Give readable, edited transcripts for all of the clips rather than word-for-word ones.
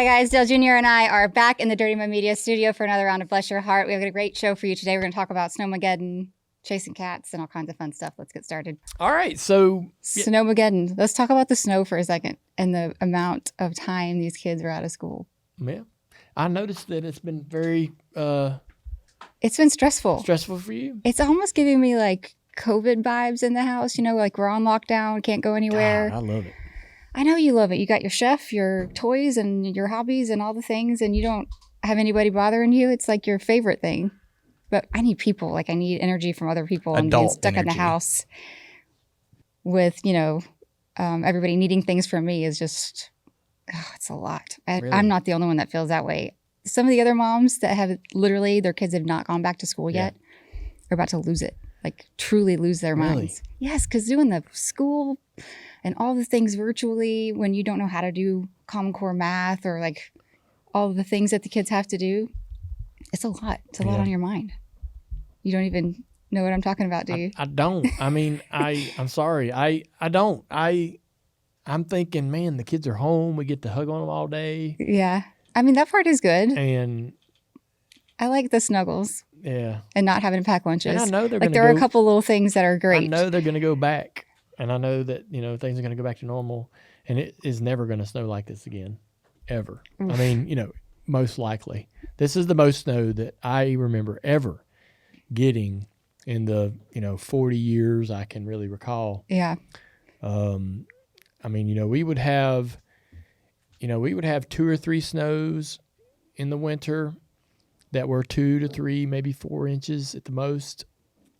guys, Dale Jr. and I are back in the Dirty Mo Media studio for another round of Bless Your Hardt. We have a great show for you today. We're going to talk about Snowmageddon, chasing cats, and all kinds of fun stuff. Let's get started. All right, so... Snowmageddon. Let's talk about the snow for a second and the amount of time these kids are out of school. Yeah. I noticed that it's been very... it's been stressful. Stressful for you? It's almost giving me like COVID vibes in the house. You know, like we're on lockdown, can't go anywhere. God, I love it. I know you love it. You got your chef, your toys, and your hobbies and all the things, and you don't have anybody bothering you. It's like your favorite thing. But I need people. Like I need energy from other people and being stuck in the house with, you know, everybody needing things from me is just, it's a lot. Really? I'm not the only one that feels that way. Some of the other moms that have literally, their kids have not gone back to school yet are about to lose it. Like truly lose their minds. Yes, because doing the school and all the things virtually when you don't know how to do Common Core math or like all the things that the kids have to do, it's a lot. It's a lot on your mind. You don't even know what I'm talking about, do you? I don't. I mean, I'm sorry. I don't. I'm thinking, man, the kids are home. We get to hug on them all day. Yeah. I mean, that part is good. And I like the snuggles. Yeah. And not having to pack lunches. And I know they're like there are a couple little things that are great. I know they're going to go back. And I know that, you know, things are going to go back to normal. And it is never going to snow like this again. Ever. Oof. I mean, you know, most likely. This is the most snow that I remember ever getting in the, 40 years I can really recall. Yeah. I mean, we would have 2 or 3 snows in the winter that were 2 to 3, maybe 4 inches at the most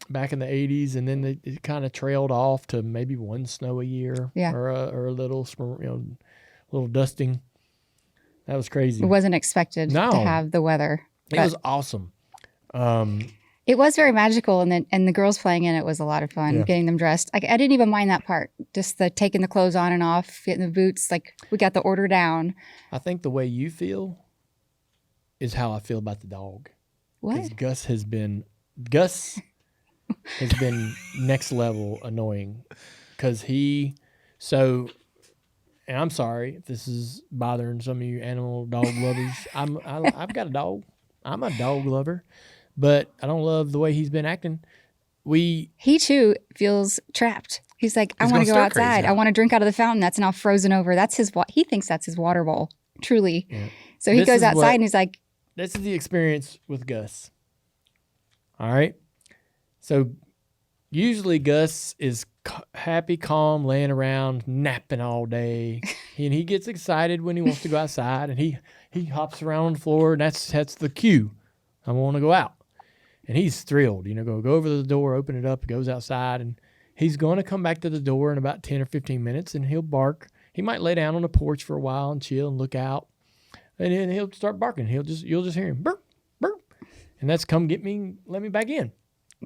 back in the 80s. And then it kind of trailed off to maybe 1 snow a year or a little, little dusting. That was crazy. It wasn't expected to have the weather. It was awesome. It was very magical, and the girls playing in it was a lot of fun, getting them dressed. I didn't even mind that part, just the taking the clothes on and off, getting the boots. Like, we got the order down. I think the way you feel is how I feel about the dog. What? Because Gus has been next level annoying. Because and I'm sorry if this is bothering some of you dog lovers. I've got a dog. I'm a dog lover. But I don't love the way he's been acting. He too feels trapped. He's like, I want to go outside. I want to drink out of the fountain that's now frozen over. That's he thinks that's his water bowl, truly. Yeah. So he goes outside and he's like, this is the experience with Gus. All right. So usually Gus is happy, calm, laying around, napping all day. And he gets excited when he wants to go outside, and he hops around on the floor, and that's the cue. I want to go out. And he's thrilled, go over to the door, open it up, goes outside, and he's going to come back to the door in about 10 or 15 minutes, and he'll bark. He might lay down on the porch for a while and chill and look out, and then he'll start barking. You'll just hear him burp, burp, and that's come get me, let me back in.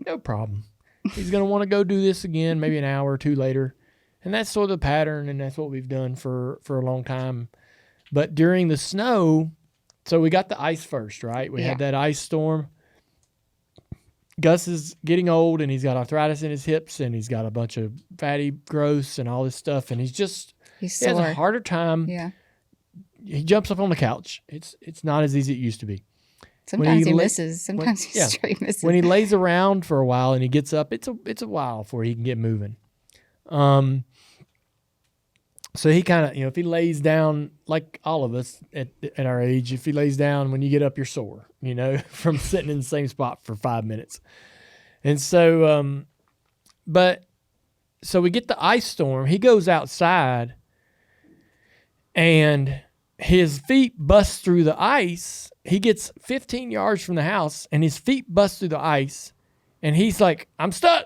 No problem. He's going to want to go do this again, maybe an hour or two later, and that's sort of the pattern, and that's what we've done for a long time. But during the snow, so we got the ice first, right? We had that ice storm. Gus is getting old, and he's got arthritis in his hips, and he's got a bunch of fatty growths and all this stuff, and he has a harder time. Yeah. He jumps up on the couch. It's not as easy as it used to be. Sometimes he misses. Sometimes he straight misses. When he lays around for a while and he gets up, it's a while before he can get moving. So he kind of, if he lays down, like all of us at our age, if he lays down, when you get up, you're sore, from sitting in the same spot for 5 minutes. And so, so we get the ice storm. He goes outside, and his feet bust through the ice. He gets 15 yards from the house, and his feet bust through the ice, and he's like, I'm stuck.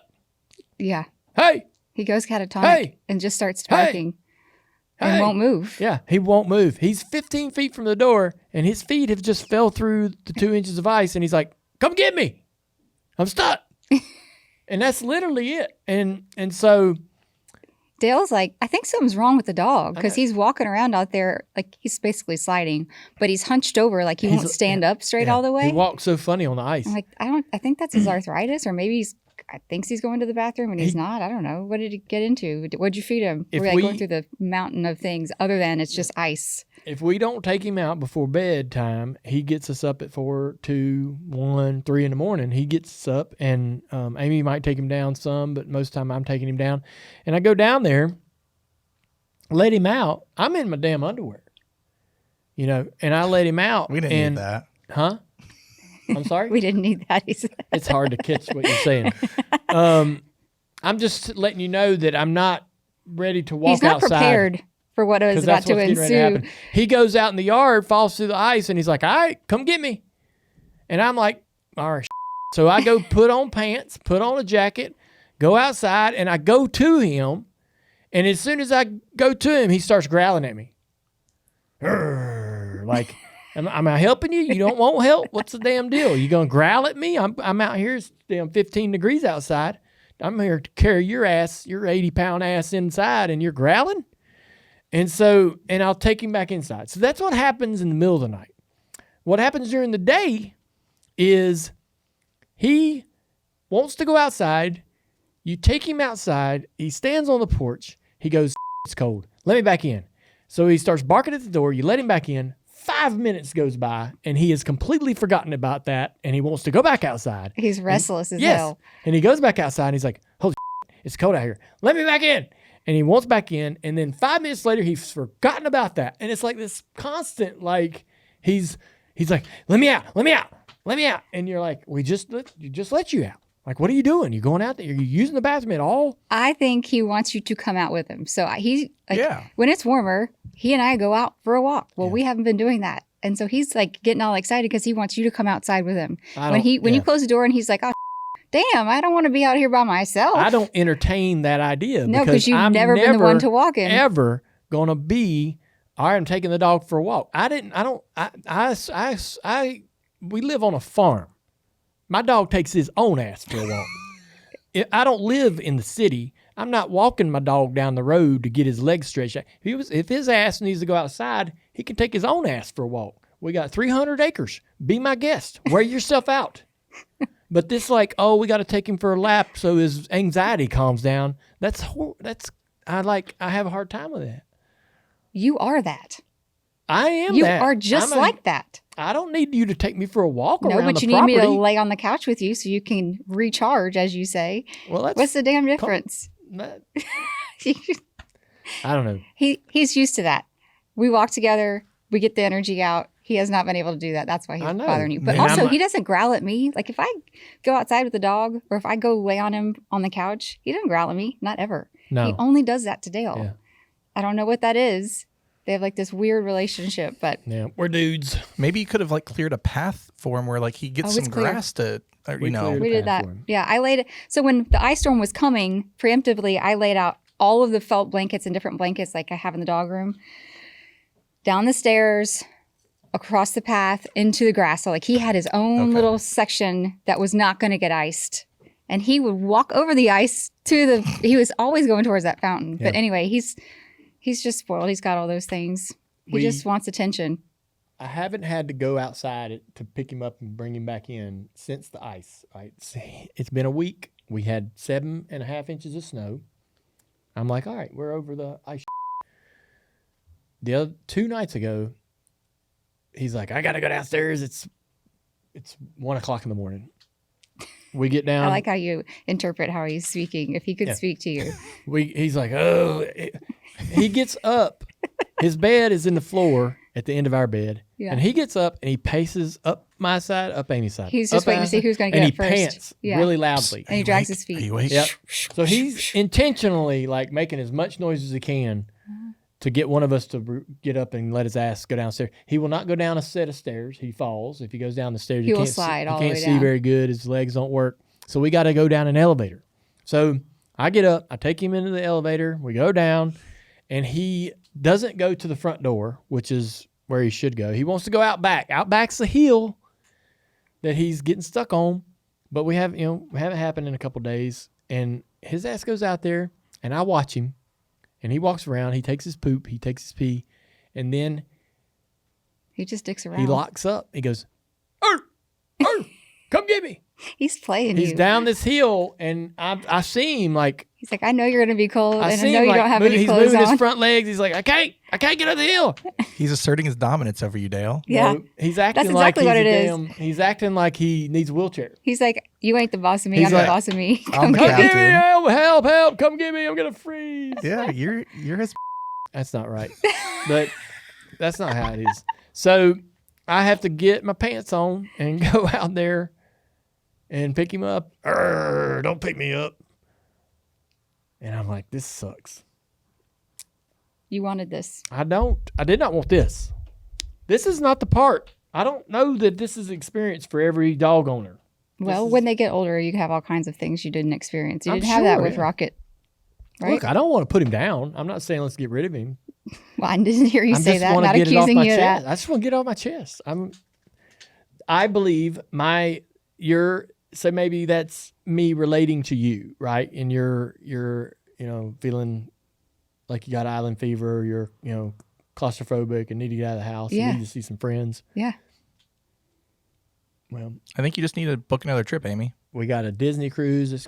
Yeah. Hey. He goes catatonic and just starts barking. And won't move. Yeah, he won't move. He's 15 feet from the door, and his feet have just fell through the 2 inches of ice, and he's like, come get me. I'm stuck. And that's literally it. And so Dale's like, I think something's wrong with the dog, because he's walking around out there like he's basically sliding, but he's hunched over like he won't stand up straight all the way. He walks so funny on the ice. I'm like, I think that's his arthritis, or maybe I thinks he's going to the bathroom and he's not. I don't know. What did he get into? What'd you feed him? We're like going through the mountain of things other than it's just ice. If we don't take him out before bedtime, he gets us up at 4, 2, 1, 3 in the morning. He gets us up, and Amy might take him down some, but most of the time I'm taking him down. And I go down there, let him out. I'm in my damn underwear, and I let him out. We didn't need that. Huh? I'm sorry? We didn't need that, he said. It's hard to catch what you're saying. I'm just letting you know that I'm not ready to walk outside. He's not prepared for what is about to ensue. He goes out in the yard, falls through the ice, and he's like, all right, come get me. And I'm like, all right. So I go put on pants, put on a jacket, go outside, and I go to him. And as soon as I go to him, he starts growling at me. Like, am I helping you? You don't want help? What's the damn deal? You going to growl at me? I'm out here. It's damn 15 degrees outside. I'm here to carry your ass, your 80-pound ass inside, and you're growling? And I'll take him back inside. So that's what happens in the middle of the night. What happens during the day is he wants to go outside. You take him outside. He stands on the porch. He goes, it's cold. Let me back in. So he starts barking at the door. You let him back in. 5 minutes goes by, and he has completely forgotten about that, and he wants to go back outside. He's restless as hell. And he goes back outside, and he's like, holy shit, it's cold out here. Let me back in. And he wants back in, and then 5 minutes later, he's forgotten about that. And it's like this constant, like, he's like, let me out. And you're like, we just let you out. Like, what are you doing? You going out there? Are you using the bathroom at all? I think he wants you to come out with him. So when it's warmer, he and I go out for a walk. Well, we haven't been doing that. And so he's like getting all excited because he wants you to come outside with him. When you close the door and he's like, oh, damn, I don't want to be out here by myself. I don't entertain that idea. No, because you've never been the one to walk in. Ever going to be, all right, I'm taking the dog for a walk. We live on a farm. My dog takes his own ass for a walk. I don't live in the city. I'm not walking my dog down the road to get his legs stretched out. If his ass needs to go outside, he can take his own ass for a walk. We got 300 acres. Be my guest. Wear yourself out. But this we got to take him for a lap so his anxiety calms down. I have a hard time with that. You are that. I am you that. You are just like that. I don't need you to take me for a walk around the property. No, but you need me to lay on the couch with you so you can recharge, as you say. Well, what's the damn difference? I don't know. He's used to that. We walk together. We get the energy out. He has not been able to do that. That's why he's bothering you. But also, he doesn't growl at me. Like if I go outside with the dog or if I go lay on him on the couch, he doesn't growl at me. Not ever. No. He only does that to Dale. Yeah. I don't know what that is. They have like this weird relationship, but yeah, we're dudes. Maybe you could have like cleared a path for him where like he gets some grass to, we did that. Yeah, I laid it. So when the ice storm was coming, preemptively, I laid out all of the felt blankets and different blankets like I have in the dog room, down the stairs, across the path into the grass. So like he had his own little section that was not going to get iced. And he would walk over the ice he was always going towards that fountain. Yeah. But anyway, he's just spoiled. He's got all those things. He just wants attention. I haven't had to go outside to pick him up and bring him back in since the ice. Right? It's been a week. We had 7.5 inches of snow. I'm like, all right, we're over the ice. The other 2 nights ago, he's like, I got to go downstairs. It's 1 o'clock in the morning. We get down. I like how you interpret how he's speaking. If he could speak to you. He's like, he gets up. His bed is in the floor at the end of our bed. Yeah. And he gets up and he paces up my side, up Amy's side. He's just waiting to see who's going to get up first. And he pants really loudly. And he drags his feet. Yep. So he's intentionally like making as much noise as he can to get one of us to get up and let his ass go downstairs. He will not go down a set of stairs. He falls. If he goes down the stairs, he will slide all the way down. He can't see very good. His legs don't work. So we got to go down an elevator. So I get up. I take him into the elevator. We go down. And he doesn't go to the front door, which is where he should go. He wants to go out back. Out back's the hill that he's getting stuck on. But we haven't happened in a couple days. And his ass goes out there, and I watch him. And he walks around. He takes his poop. He takes his pee. And then he just dicks around. He locks up. He goes, come get me. He's playing He's you. down this hill, and I see him like. He's like, I know you're going to be cold, and I know him, you don't have any clothes on. He's moving his front legs. He's like, I can't get up the hill. He's asserting his dominance over you, Dale. Yeah. No, he's acting That's exactly like what it is. He's acting like he needs a wheelchair. He's like, you ain't the boss of me. He's I'm like, the boss of me. I'm the Come captain. get me, help, come get me. I'm going to freeze. Yeah, you're his. That's not right. But that's not how it is. So I have to get my pants on and go out there and pick him up. Don't pick me up. And I'm like, this sucks. You wanted this. I did not want this. This is not the part. I don't know that this is experience for every dog owner. Well, when they get older, you have all kinds of things you didn't experience. You I'm didn't have that sure, with yeah. Rocket, right? Look, I don't want to put him down. I'm not saying let's get rid of him. Well, I didn't hear you say that. wanna Not get it off accusing my you of chest. that. I just want to get it off my chest. I believe so maybe that's me relating to you, right? And you're feeling like you got island fever, or you're, claustrophobic and need to get out of the house Yeah. and need to see some friends. Yeah. Well, I think you just need to book another trip, Amy. we got a Disney cruise that's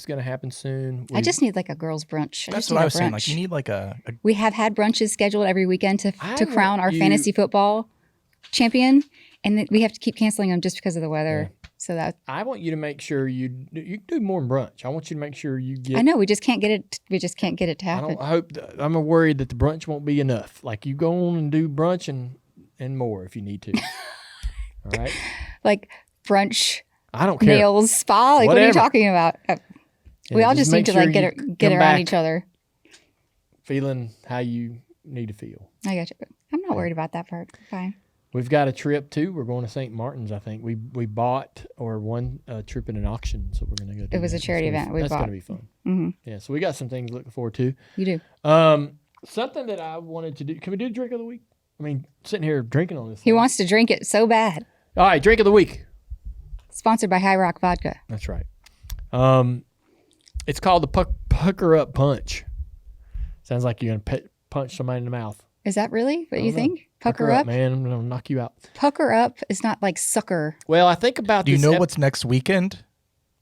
going to happen soon. I just need like a girls' brunch. That's what I was saying. Like you need like a We have had brunches scheduled every weekend to I crown our want you- fantasy football champion, and we have to keep canceling them just because of the weather. So that I want you to make sure you do more than brunch. I want you to make sure you get. I know we just can't get it. We just can't get it to happen. I'm worried that the brunch won't be enough. Like you go on and do brunch and more if you need to. All right. Like brunch, I don't care. nails, spa. Like what are you Whatever. talking about? We Yeah, all just need make to sure like get you get come around back each other. feeling how you need to feel. I got you. I'm not worried about that part. Fine. We've got a trip too. We're going to St. Martin's. I think we bought or won a trip in an auction, so we're going to go. It was a charity event. We That's bought. going to be fun. Mm-hmm. Yeah, so we got some things looking forward to. You do. Something that I wanted to do. Can we do drink of the week? I mean, sitting here drinking on this. He thing. wants to drink it so bad. All right, drink of the week. Sponsored by High Rock Vodka. That's right. It's called the Pucker Up Punch. Sounds like you're going to punch somebody in the mouth. Is that really what you know. think? Pucker up? man. I'm going to knock you out. Pucker up is not like sucker. Well, I think about Do you this. know what's next weekend?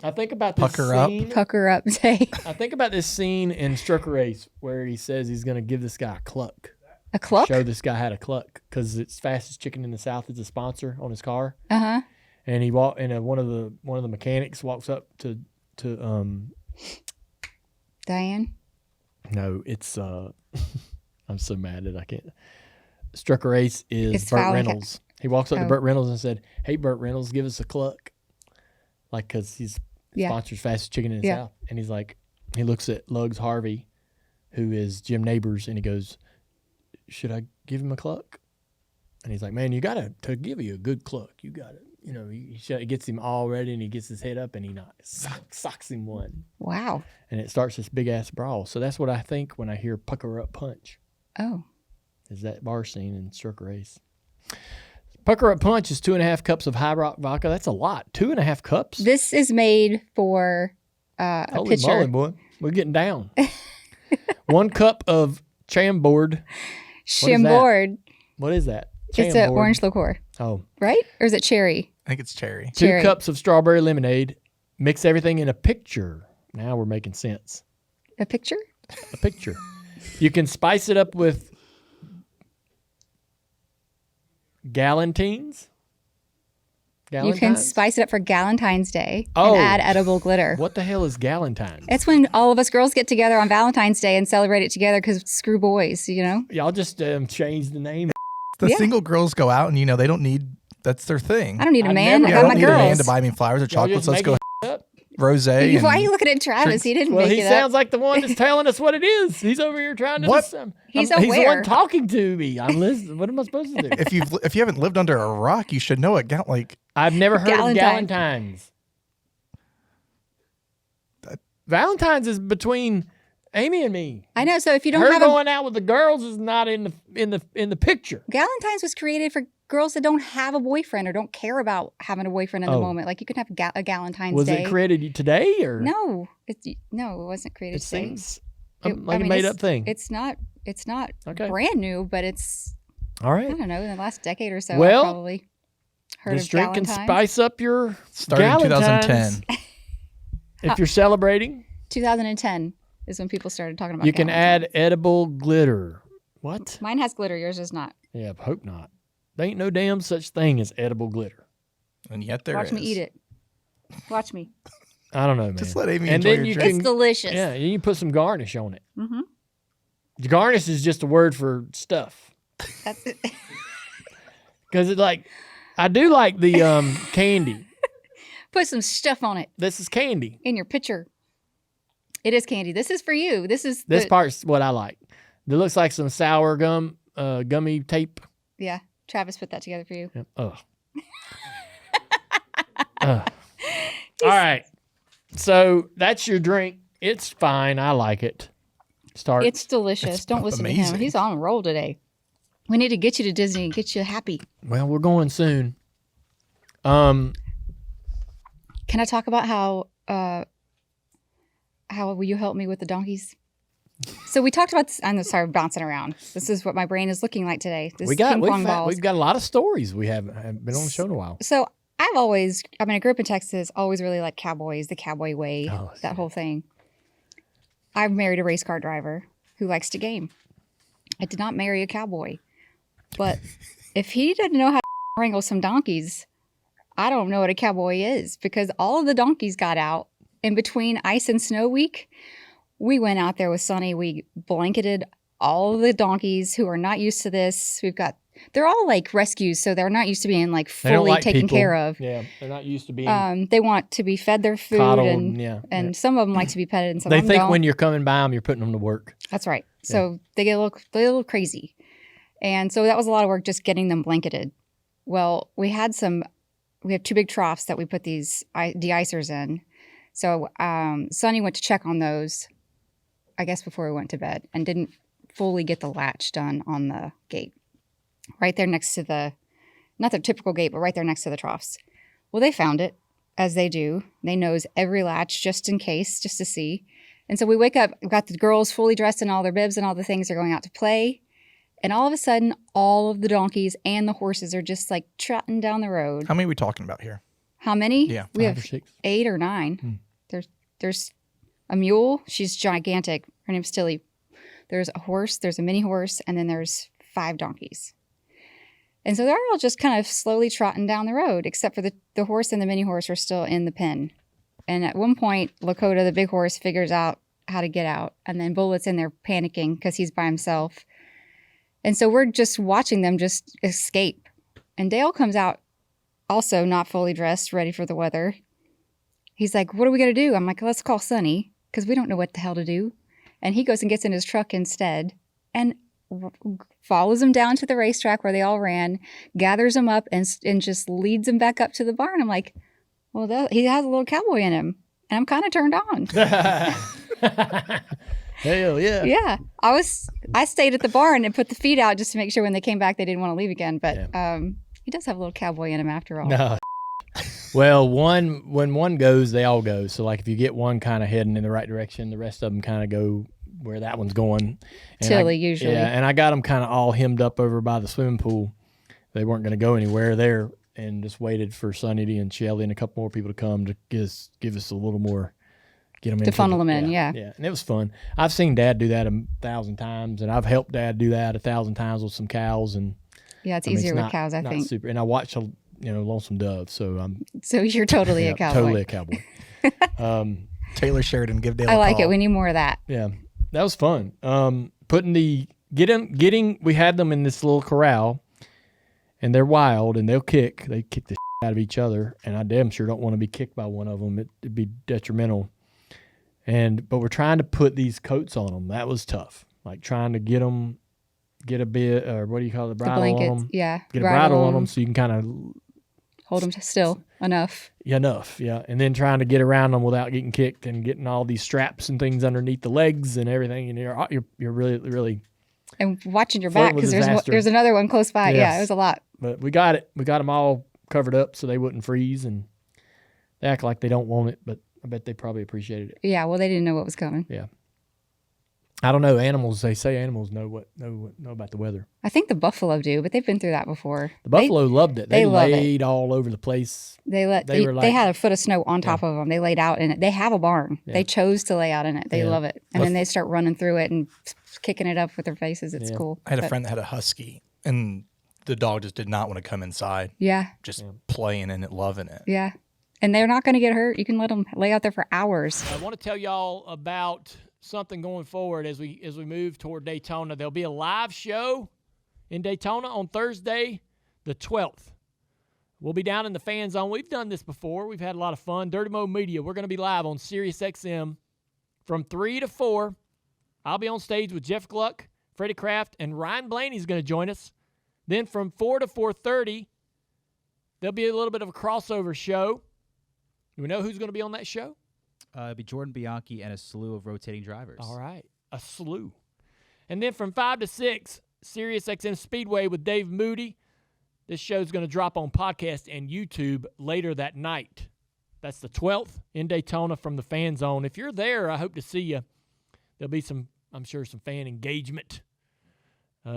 I think about this Pucker up? scene. Pucker up day. I think about this scene in Strucker Race where he says he's going to give this guy a cluck. A cluck? Show this guy how to cluck because it's Fastest Chicken in the South is a sponsor on his car. Uh-huh. And one of the mechanics walks up to Diane? No, it's I'm so mad that I can't. Strucker Ace is It's Burt Fowler. Reynolds. He walks up to Oh. Burt Reynolds and said, "Hey, Burt Reynolds, give us a cluck," like because he's Yeah. sponsors Fastest Chicken in the Yeah. South, and he's like, he looks at Lugs Harvey, who is Jim Neighbors, and he goes, "Should I give him a cluck?" And he's like, "Man, you gotta to give you a good cluck. You gotta, he gets him all ready, and he gets his head up, and he socks him one, Wow. and it starts this big ass brawl. So that's what I think when I hear Pucker Up Punch. Oh. Is that bar scene in Strucker Race. Pucker Up Punch is 2.5 cups of High Rock Vodka. That's a lot. 2.5 cups? This is made for a Holy pitcher. moly, boy. We're getting down. 1 cup of Chambord. Chambord. What is that? It's an orange liqueur, Oh. right? Or is it cherry? I think it's cherry. 2 Cherry. cups of strawberry lemonade. Mix everything in a picture. Now we're making sense. A picture? A picture. You can spice it up with Galentines. You can spice it up for Galentine's Day Oh. and add edible glitter. What the hell is Galentine? It's when all of us girls get together on Valentine's Day and celebrate it together because screw boys, Y'all just changed the name. The Yeah. single girls go out and they don't need. That's their thing. I don't need a I've man. never I I got don't my need a man girls. to buy me flowers or Y'all chocolates. just Let's go making up. rosé. Why are and- you looking at Travis? drinks. He didn't Well, make he it sounds up. like the one that's telling us what it is. He's over here trying to. What? He's the aware. one talking to me. I'm listening. What am I supposed to do? if you haven't lived under a rock, you should know it. I've never heard Galentine. of Galentines. Valentine's is between Amy and me. I know. So if you don't Her have going out with the girls is not in the picture. Galentine's was created for girls that don't have a boyfriend or don't care about having a boyfriend in the Oh. moment. Like you can have a Galentine's Was Day. it created today or No, it wasn't created It today. seems It- like I mean, a made it's- up thing. It's not Okay. brand new, but it's All I right. don't know in the last decade or so. Well, probably. Heard This of drink can Galentine? spice up your Starting Galentines 2010. if you're celebrating. 2010 is when people started talking about You can Galentine. add edible glitter. What? Mine has glitter. Yours does not. Yeah, I hope not. There ain't no damn such thing as edible glitter. And yet there is. Watch me eat it. Watch me. I don't know, man. Just let Amy and enjoy then your you drink. It's delicious. Yeah, you can put some garnish on it. Mm-hmm. Garnish is just a word for stuff. That's it. Because it's like, I do like the candy. Put some stuff on it This is candy. in your pitcher. It is candy. This is for you. This Part's what I like. It looks like some sour gummy tape. Yeah. Travis put that together for you. Yep. Ugh. Ugh. All right. So that's your drink. It's fine. I like it. Start. It's delicious. It's Don't listen to him. amazing. He's on a roll today. We need to get you to Disney and get you happy. Well, we're going soon. Can I talk about how will you help me with the donkeys? So we talked about this. I'm sorry, bouncing around. This is what my brain is looking like today. This We've got a lot of stories. We haven't been on the show in a while. So I grew up in Texas, always really liked cowboys, the cowboy way, that whole thing. I married a race car driver who likes to game. I did not marry a cowboy. But if he didn't know how to wrangle some donkeys, I don't know what a cowboy is, because all of the donkeys got out in between ice and snow week. We went out there with Sonny. We blanketed all of the donkeys who are not used to this. They're all like rescues, so they're not used to being like fully taken care of. Yeah, they're not used to being They want to be fed their food, coddled, and some of them like to be petted, and some they of them think don't. when you're coming by them, you're putting them to work. That's right. So they get a little crazy. And so that was a lot of work just getting them blanketed. Well, we have 2 big troughs that we put these de-icers in. So Sonny went to check on those, I guess before we went to bed, and didn't fully get the latch done on the gate. Right there next to not the typical gate, but right there next to the troughs. Well, they found it, as they do. They nose every latch just in case, just to see. And so we wake up, we've got the girls fully dressed in all their bibs and all the things. They're going out to play. And all of a sudden, all of the donkeys and the horses are just like trotting down the road. How many are we talking about here? How many? Yeah. We 5 have or 6. 8 or 9. There's a mule. She's gigantic. Her name's Tilly. There's a horse. There's a mini horse. And then there's 5 donkeys. And so they're all just kind of slowly trotting down the road, except for the horse and the mini horse are still in the pen. And at one point, Lakota, the big horse, figures out how to get out. And then Bullet's in there panicking because he's by himself. And so we're just watching them just escape. And Dale comes out also not fully dressed, ready for the weather. He's like, what are we going to do? I'm like, let's call Sonny, because we don't know what the hell to do. And he goes and gets in his truck instead and follows them down to the racetrack where they all ran, gathers them up, and just leads them back up to the barn. I'm like, well, he has a little cowboy in him. And I'm kind of turned on. Hell yeah. Yeah. I stayed at the barn and put the feet out just to make sure when they came back they didn't want to leave again. But he does have a little cowboy in him after all. No. Well, when one goes, they all go. So like if you get one kind of heading in the right direction, the rest of them kind of go where that one's going. And Tilly usually. Yeah, and I got them kind of all hemmed up over by the swimming pool. They weren't going to go anywhere there, and just waited for Sunny and Shelly and a couple more people to come to give us a little more. Get them to funnel them in, yeah. Yeah, and it was fun. I've seen Dad do that 1,000 times, and I've helped Dad do that 1,000 times with some cows. And yeah, it's easier with cows, I think. Super, and I watched Lonesome Dove, so you're totally a cowboy. Totally a cowboy. Taylor Sheridan, give Dale I a like call. it. We need more of that. Yeah, that was fun. We had them in this little corral, and they're wild and they'll kick. They kick the out of each other, and I damn sure don't want to be kicked by one of them. It'd be detrimental. But we're trying to put these coats on them. That was tough. Like trying to get a bit, or what do you call it, bridle blankets, on them? yeah. Get a bridle on them so you can kind of hold them still enough. Yeah, enough, yeah. And then trying to get around them without getting kicked and getting all these straps and things underneath the legs and everything. And you're really, really. And watching your back because there's another one close by. Yes. Yeah, it was a lot. But we got it. We got them all covered up so they wouldn't freeze, and they act like they don't want it, but I bet they probably appreciated it. Yeah, well, they didn't know what was coming. Yeah. I don't know. They say animals know about the weather. I think the buffalo do, but they've been through that before. The buffalo loved it. They love laid all over the place. They had a foot of snow on top of them. They laid out in it. They have a barn. Yeah. They chose to lay out in it. They love it. And then they start running through it and kicking it up with their faces. It's cool. I had a friend that had a husky, and the dog just did not want to come inside. Yeah. Just playing in it, loving it. Yeah. And they're not going to get hurt. You can let them lay out there for hours. I want to tell y'all about something going forward as we move toward Daytona. There'll be a live show in Daytona on Thursday, the 12th. We'll be down in the fan zone. We've done this before. We've had a lot of fun. Dirty Mo Media, we're going to be live on Sirius XM from 3 to 4. I'll be on stage with Jeff Gluck, Freddie Kraft, and Ryan Blaney's going to join us. Then from 4 to 4:30, there'll be a little bit of a crossover show. Do we know who's going to be on that show? It'll be Jordan Bianchi and a slew of rotating drivers. All right, a slew. And then from 5 to 6, Sirius XM Speedway with Dave Moody. This show's going to drop on podcast and YouTube later that night. That's the 12th in Daytona from the fan zone. If you're there, I hope to see you. There'll be I'm sure some fan engagement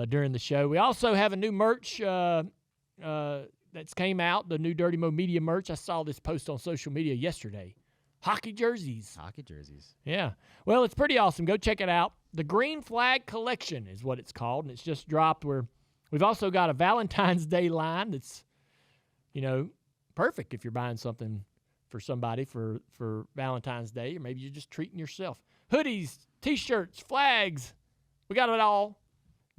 during the show. We also have a new merch that's came out, the new Dirty Mo Media merch. I saw this post on social media yesterday. Hockey jerseys. Hockey jerseys. Yeah. Well, it's pretty awesome. Go check it out. The Green Flag Collection is what it's called, and it's just dropped. We've also got a Valentine's Day line that's, perfect if you're buying something for somebody for Valentine's Day, or maybe you're just treating yourself. Hoodies, T-shirts, flags. We got it all.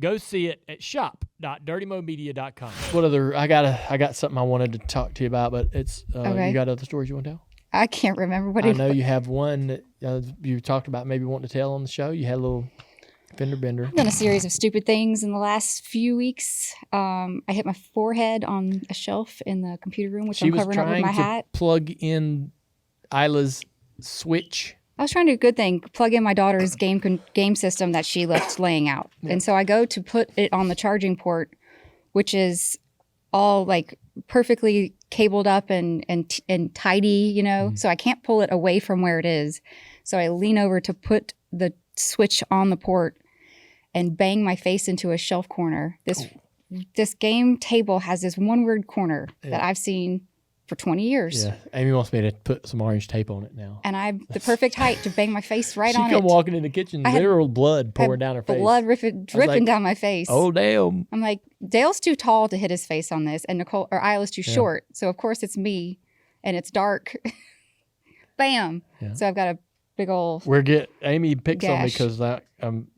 Go see it at shop.dirtymomedia.com. What other? I got something I wanted to talk to you about, but it's okay. You got other stories you want to tell? I can't remember what I know you have one that you talked about maybe wanting to tell on the show. You had a little fender bender. I've done a series of stupid things in the last few weeks. I hit my forehead on a shelf in the computer room, which I'm covering up with my hat. She was trying to plug in Isla's switch. I was trying to do a good thing, plug in my daughter's game system that she left laying out. Yeah. And so I go to put it on the charging port, which is all like perfectly cabled up and tidy, so I can't pull it away from where it is. So I lean over to put the switch on the port and bang my face into a shelf corner. This game table has this one weird corner that I've seen for 20 years. Yeah, Amy wants me to put some orange tape on it now. And I'm the perfect height to bang my face right on it. She come walking in the kitchen, literal blood pouring down her face. Blood dripping down my face. Oh, damn. I'm like, Dale's too tall to hit his face on this, and Isla's too short. So, of course, it's me, and it's dark. Bam. Yeah. So I've got a big old Amy picks on me because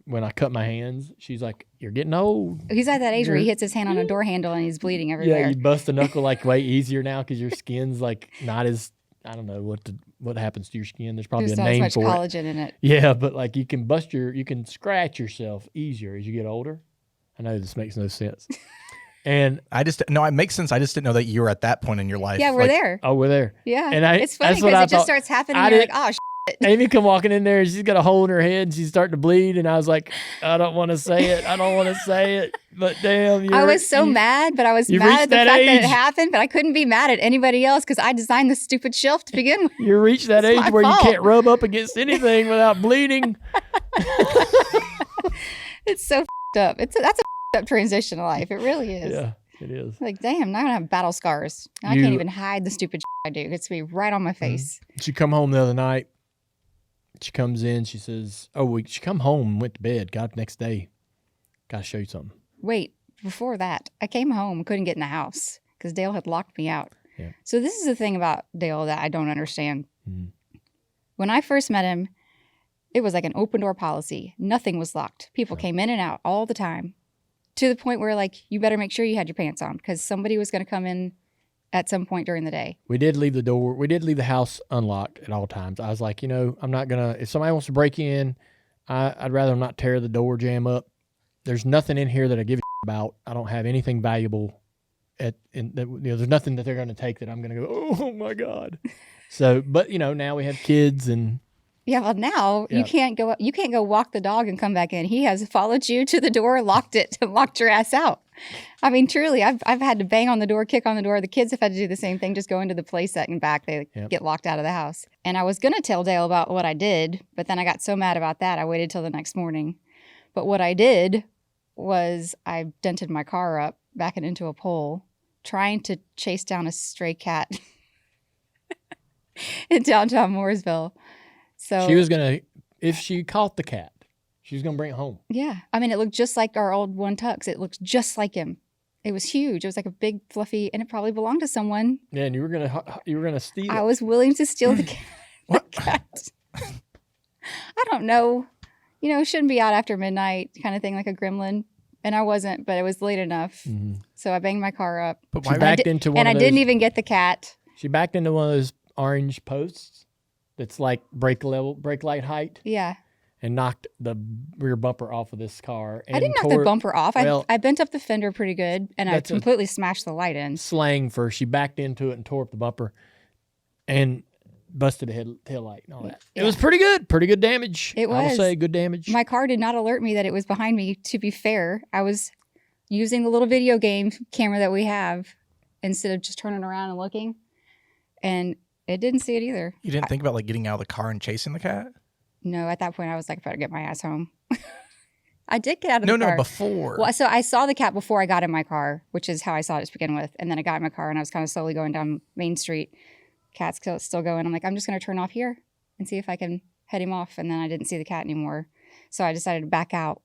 when I cut my hands, she's like, "You're getting old." He's at that age where he hits his hand on a door handle and he's bleeding everywhere. Yeah, you bust a knuckle like way easier now because your skin's like not as, I don't know what happens to your skin. There's probably a name for it. There's not as much collagen in it. Yeah, but like you can scratch yourself easier as you get older. I know this makes no sense. And it makes sense. I just didn't know that you were at that point in your life. Yeah, we're there. Oh, we're there. Yeah. And it's funny because it just starts happening and you're like, oh, Amy come walking in there and she's got a hole in her head and she's starting to bleed, and I was like, I don't want to say it, but damn, I was so mad, but I was mad at the fact that it happened, but I couldn't be mad at anybody else because I designed this stupid shelf to begin with. You reached that age where you can't rub up against anything without bleeding. It's so up. That's a up transition in life. It really is. Yeah, it is. Like, damn, now I have battle scars. Now I can't even hide the stupid I do. It's be right on my face. She come home the other night. She comes in, she says, she come home and went to bed, got up next day. Got to show you something. Wait, before that, I came home, couldn't get in the house because Dale had locked me out. Yeah. So this is the thing about Dale that I don't understand. Mm-hmm. When I first met him, it was like an open door policy. Nothing was locked. People came in and out all the time to the point where like, you better make sure you had your pants on because somebody was going to come in at some point during the day. We did leave the house unlocked at all times. I was like, I'm not going to, if somebody wants to break in, I'd rather not tear the door jamb up. There's nothing in here that I give a about. I don't have anything valuable there's nothing that they're going to take that I'm going to go, oh my God. So, but now we have kids and. Yeah, well now you can't go walk the dog and come back in. He has followed you to the door, locked it, and locked your ass out. I mean, truly, I've had to bang on the door, kick on the door. The kids have had to do the same thing, just go into the play set and back. They get locked out of the house. And I was going to tell Dale about what I did, but then I got so mad about that, I waited till the next morning. But what I did was I dented my car up, backing into a pole, trying to chase down a stray cat in downtown Mooresville. So she was going to, if she caught the cat, she was going to bring it home. Yeah. I mean, it looked just like our old one Tux. It looked just like him. It was huge. It was like a big fluffy, and it probably belonged to someone. Yeah, and you were gonna steal it. I was willing to steal the cat. The cat. I don't know. You know, shouldn't be out after midnight kind of thing, like a gremlin. And I wasn't, but it was late enough. Mm-hmm. So I banged my car up. But she backed into one of those, I didn't even get the cat. She backed into one of those orange posts that's like brake light height. Yeah. And knocked the rear bumper off of this car. And I didn't knock the bumper off. I bent up the fender pretty good, and I completely smashed the light in. Slang for she backed into it and tore up the bumper and busted the tail light and all that. Yeah. It was pretty good damage. It was. I will say good damage. My car did not alert me that it was behind me. To be fair, I was using the little video game camera that we have instead of just turning around and looking, and it didn't see it either. You didn't think about like getting out of the car and chasing the cat? No, at that point I was like, I better get my ass home. I did get out of the car. No, before. Well, so I saw the cat before I got in my car, which is how I saw it to begin with. And then I got in my car and I was kind of slowly going down Main Street. Cat's still going. I'm like, I'm just going to turn off here and see if I can head him off. And then I didn't see the cat anymore. So I decided to back out.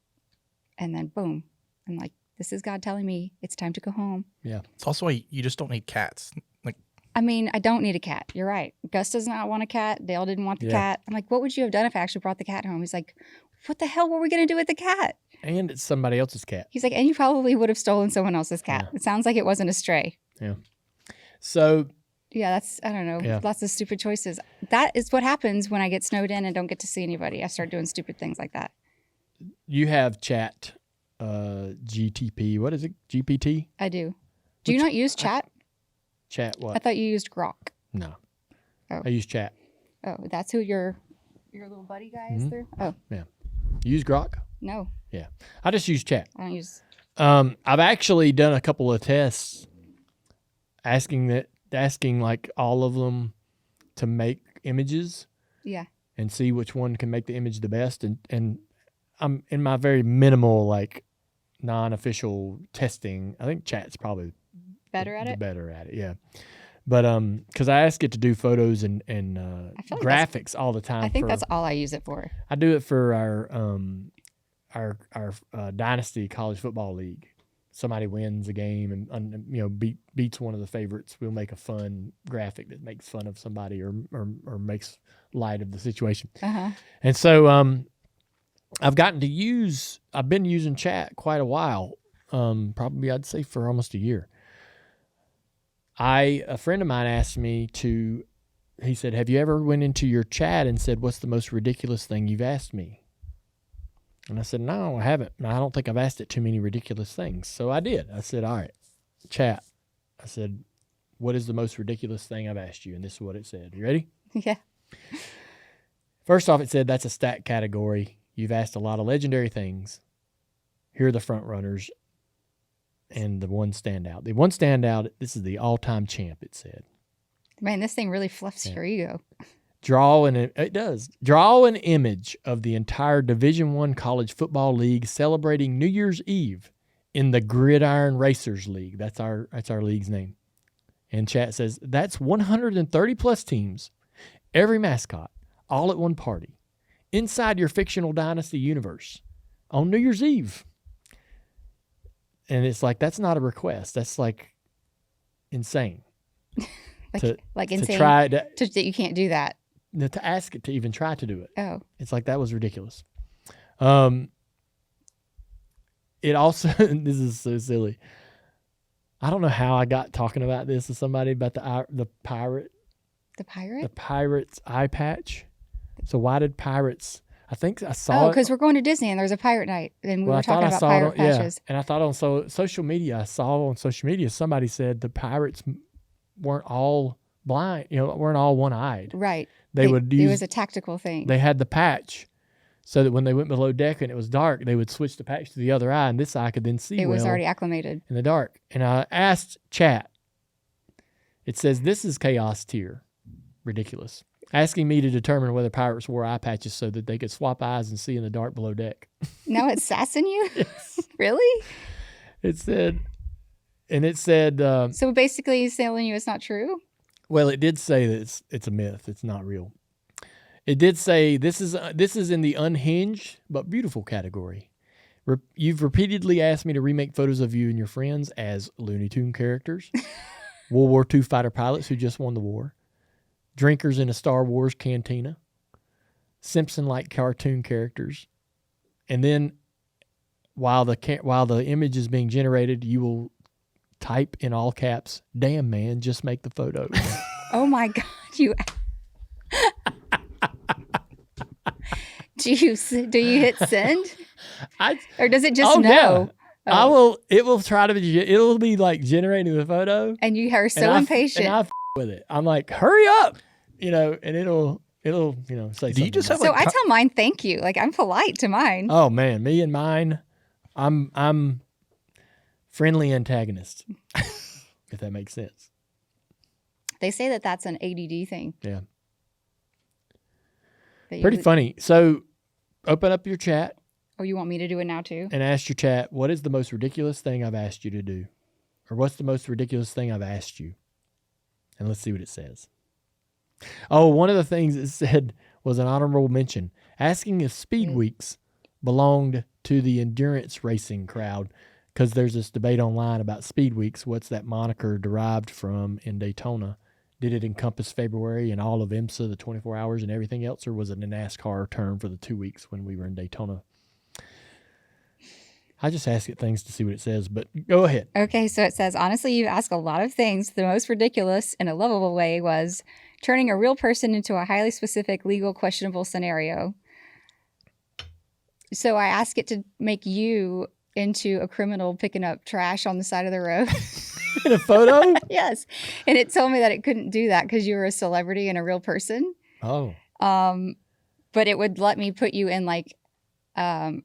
And then boom. I'm like, this is God telling me it's time to go home. Yeah. It's also why you just don't need cats. Like, I mean, I don't need a cat. You're right. Gus does not want a cat. Dale didn't want the cat. I'm like, what would you have done if I actually brought the cat home? He's like, what the hell were we going to do with the cat? And it's somebody else's cat. He's like, and you probably would have stolen someone else's cat. Yeah. It sounds like it wasn't a stray. Yeah. So. Yeah, that's, I don't know, lots of stupid choices. That is what happens when I get snowed in and don't get to see anybody. I start doing stupid things like that. You have Chat GTP. What is it? GPT? I do. Do you not use Chat? Chat what? I thought you used Grok. No. Oh. I use Chat. Oh, that's who your little buddy guy is through? Oh. Yeah. You use Grok? No. Yeah. I just use Chat. I don't use... I've actually done a couple of tests asking like all of them to make images. Yeah. And see which one can make the image the best. And I'm in my very minimal, like, non-official testing. I think Chat's probably better at it, yeah. But because I ask it to do photos and graphics all the time. I think that's all I use it for. I do it for our Dynasty College Football League. Somebody wins a game and beats one of the favorites. We'll make a fun graphic that makes fun of somebody or makes light of the situation. Uh-huh. And so I've been using Chat quite a while. Probably I'd say for almost a year. A friend of mine asked me he said, have you ever went into your Chat and said, what's the most ridiculous thing you've asked me? And I said, no, I haven't. I don't think I've asked it too many ridiculous things. So I did. I said, all right, Chat. I said, what is the most ridiculous thing I've asked you? And this is what it said. You ready? Yeah. First off, it said, that's a stat category. You've asked a lot of legendary things. Here are the front runners. And the one standout. The one standout, this is the all-time champ, it said. Man, this thing really fluffs your ego. Draw an image of the entire Division I college football league celebrating New Year's Eve in the Gridiron Racers League. That's our league's name. And Chat says, that's 130 plus teams, every mascot, all at one party, inside your fictional Dynasty universe on New Year's Eve. And it's like, that's not a request. That's like insane. insane to try that you can't do that. To ask it to even try to do it. Oh. It's like, that was ridiculous. It also, this is so silly. I don't know how I got talking about this to somebody about the pirate. The pirate? The pirate's eye patch. So why did pirates... I think I saw it. Oh, because we're going to Disney and there's a pirate night. And we were talking about pirate patches. Yeah. And I thought on social media, somebody said the pirates weren't all blind, weren't all one-eyed. Right. It was a tactical thing. They had the patch so that when they went below deck and it was dark, they would switch the patch to the other eye, and this eye could then see It was already acclimated. in the dark. And I asked chat. It says, this is chaos tier. Ridiculous. Asking me to determine whether pirates wore eye patches so that they could swap eyes and see in the dark below deck. Now it's sassing you? Yes. Really? It said... so basically he's telling you it's not true? Well, it did say that it's a myth. It's not real. It did say this is in the unhinged but beautiful category. You've repeatedly asked me to remake photos of you and your friends as Looney Tune characters, World War II fighter pilots who just won the war, drinkers in a Star Wars cantina, Simpson-like cartoon characters, and then while the image is being generated, you will type in all caps, "Damn man, just make the photo." Oh my God, you. Do you hit send? Or does it just know? Yeah. Oh. It will try to be, it'll be like generating the photo. And you are so impatient. And I with it. I'm like, hurry up, and it'll, say Do you just have so I tell mine, thank you. Like, I'm polite to mine. Oh man, me and mine, I'm friendly antagonist, if that makes sense. They say that that's an ADD thing. Yeah. Pretty funny. So open up your chat. Oh, you want me to do it now too? And ask your chat, what is the most ridiculous thing I've asked you to do? Or what's the most ridiculous thing I've asked you? And let's see what it says. Oh, one of the things it said was an honorable mention. Asking if Speed Weeks belonged to the endurance racing crowd, because there's this debate online about Speed Weeks. What's that moniker derived from in Daytona? Did it encompass February and all of IMSA, the 24 hours and everything else, or was it a NASCAR term for the 2 weeks when we were in Daytona? I just ask it things to see what it says, but go ahead. Okay, so it says, honestly, you ask a lot of things. The most ridiculous in a lovable way was turning a real person into a highly specific, legal, questionable scenario. So I asked it to make you into a criminal picking up trash on the side of the road. In a photo? Yes. And it told me that it couldn't do that because you were a celebrity and a real person. Oh. But it would let me put you in like a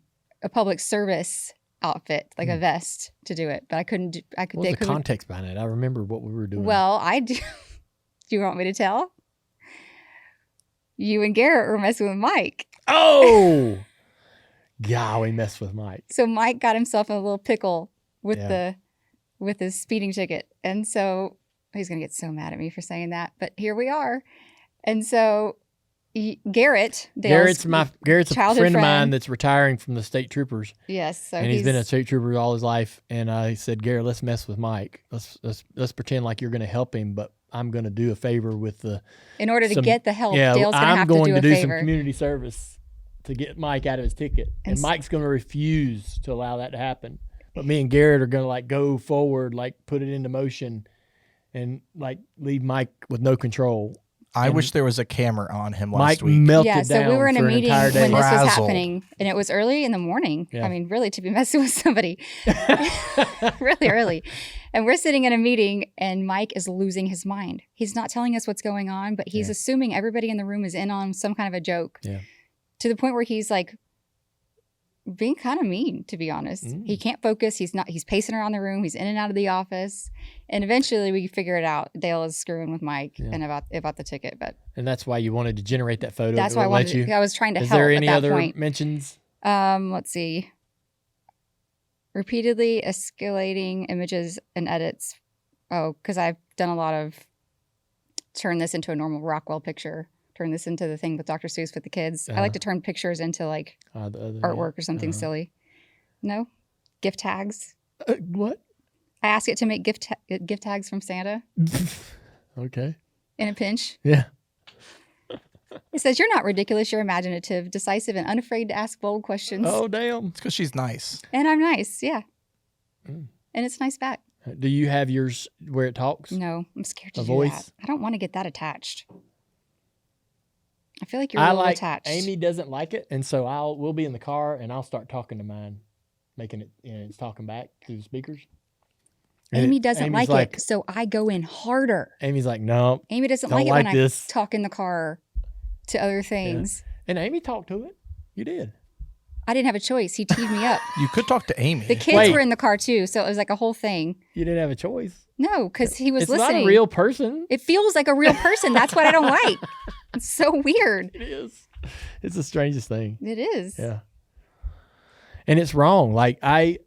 public service outfit, like a vest, to do it. But I couldn't do. What's the context behind it? I remember what we were doing. Well, I do. Do you want me to tell? You and Garrett were messing with Mike. Oh, yeah, we messed with Mike. So Mike got himself in a little pickle with his speeding ticket, and so he's gonna get so mad at me for saying that. But here we are, and so Garrett's a friend of mine that's retiring from the state troopers. Yes, so and he's been a state trooper all his life. And I said, Garrett, let's mess with Mike. Let's pretend like you're going to help him, but I'm going to do a favor with in order to get the help. Dale's going to have to do a favor. I'm going to do some community service to get Mike out of his ticket, and Mike's going to refuse to allow that to happen. But me and Garrett are going to like go forward, like put it into motion, and like leave Mike with no control. I wish there was a camera on him last week. Mike melted down. Yeah, so we were in a meeting when this was Frazzled. happening, and it was early in the morning. Yeah. I mean, really, to be messing with somebody, really early. And we're sitting in a meeting, and Mike is losing his mind. He's not telling us what's going on, but he's assuming everybody in the room is in on some kind of a joke. Yeah. To the point where he's like being kind of mean, to be honest. He can't focus. He's pacing around the room. He's in and out of the office. And eventually we figure it out. Dale is screwing with Mike and about the ticket. And that's why you wanted to generate that photo. That's why I was trying to help. Is there any at that other point. mentions? Let's see. Repeatedly escalating images and edits. Oh, because I've done a lot of turn this into a normal Rockwell picture. Turn this into the thing with Dr. Seuss with the kids. I like to turn pictures into like artwork or something silly. No? Gift tags. What? I asked it to make gift tags from Santa. Okay. In a pinch. Yeah. It says, you're not ridiculous. You're imaginative, decisive, and unafraid to ask bold questions. Oh, damn. It's because she's nice. And I'm nice. Yeah. And it's nice back. Do you have yours where it talks? No, I'm scared to A do voice? that. I don't want to get that attached. I feel like you're a little attached. Amy doesn't like it, and so we'll be in the car, and I'll start talking to mine, making it, it's talking back through the speakers. Amy doesn't like it, so I go in harder. Amy's like, no. Amy doesn't like it when I talk in the car to other things. Yeah. And Amy talked to it. You did. I didn't have a choice. He teed me up. You could talk to Amy. The kids were in the car too, so it was like a whole thing. You didn't have a choice. No, because he was listening. It's not a real person. It feels like a real person. That's what I don't like. It's so weird. It is. It's the strangest thing. It is. Yeah. And it's wrong. Like I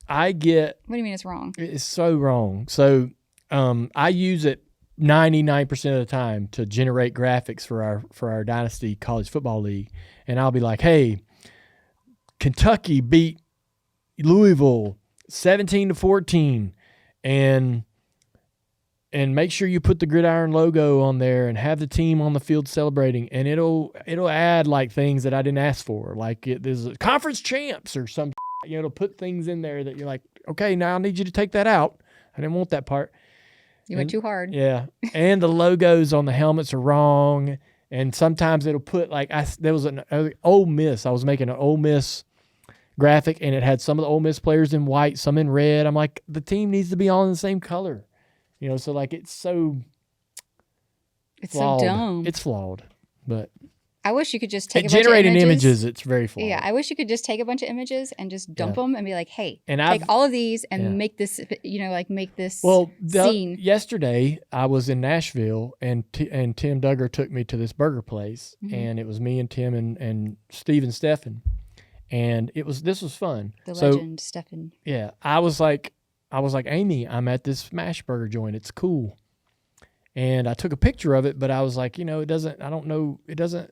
get. What do you mean it's wrong? It's so wrong. So I use it 99% of the time to generate graphics for our Dynasty College Football League, and I'll be like, hey, Kentucky beat Louisville 17-14, and make sure you put the Gridiron logo on there and have the team on the field celebrating, and it'll add like things that I didn't ask for, like there's a conference champs or some, it'll put things in there that you're like, okay, now I need you to take that out. I didn't want that part. You went too hard. Yeah, and the logos on the helmets are wrong. And sometimes it'll put like there was an Ole Miss. I was making an Ole Miss graphic, and it had some of the Ole Miss players in white, some in red. I'm like, the team needs to be all in the same color, So like it's so flawed. So dumb. It's flawed, but I wish you could just take generating images. It's very flawed. Yeah, I wish you could just take a bunch of images and just dump them and be like, hey, and take all of these and make this, make this scene. Yesterday, I was in Nashville, and Tim Duggar took me to this burger place, and it was me and Tim and Steve and Stefan, and this was fun. The legend, Stefan. Yeah, I was like, Amy, I'm at this smash burger joint. It's cool. And I took a picture of it, but I was like, it doesn't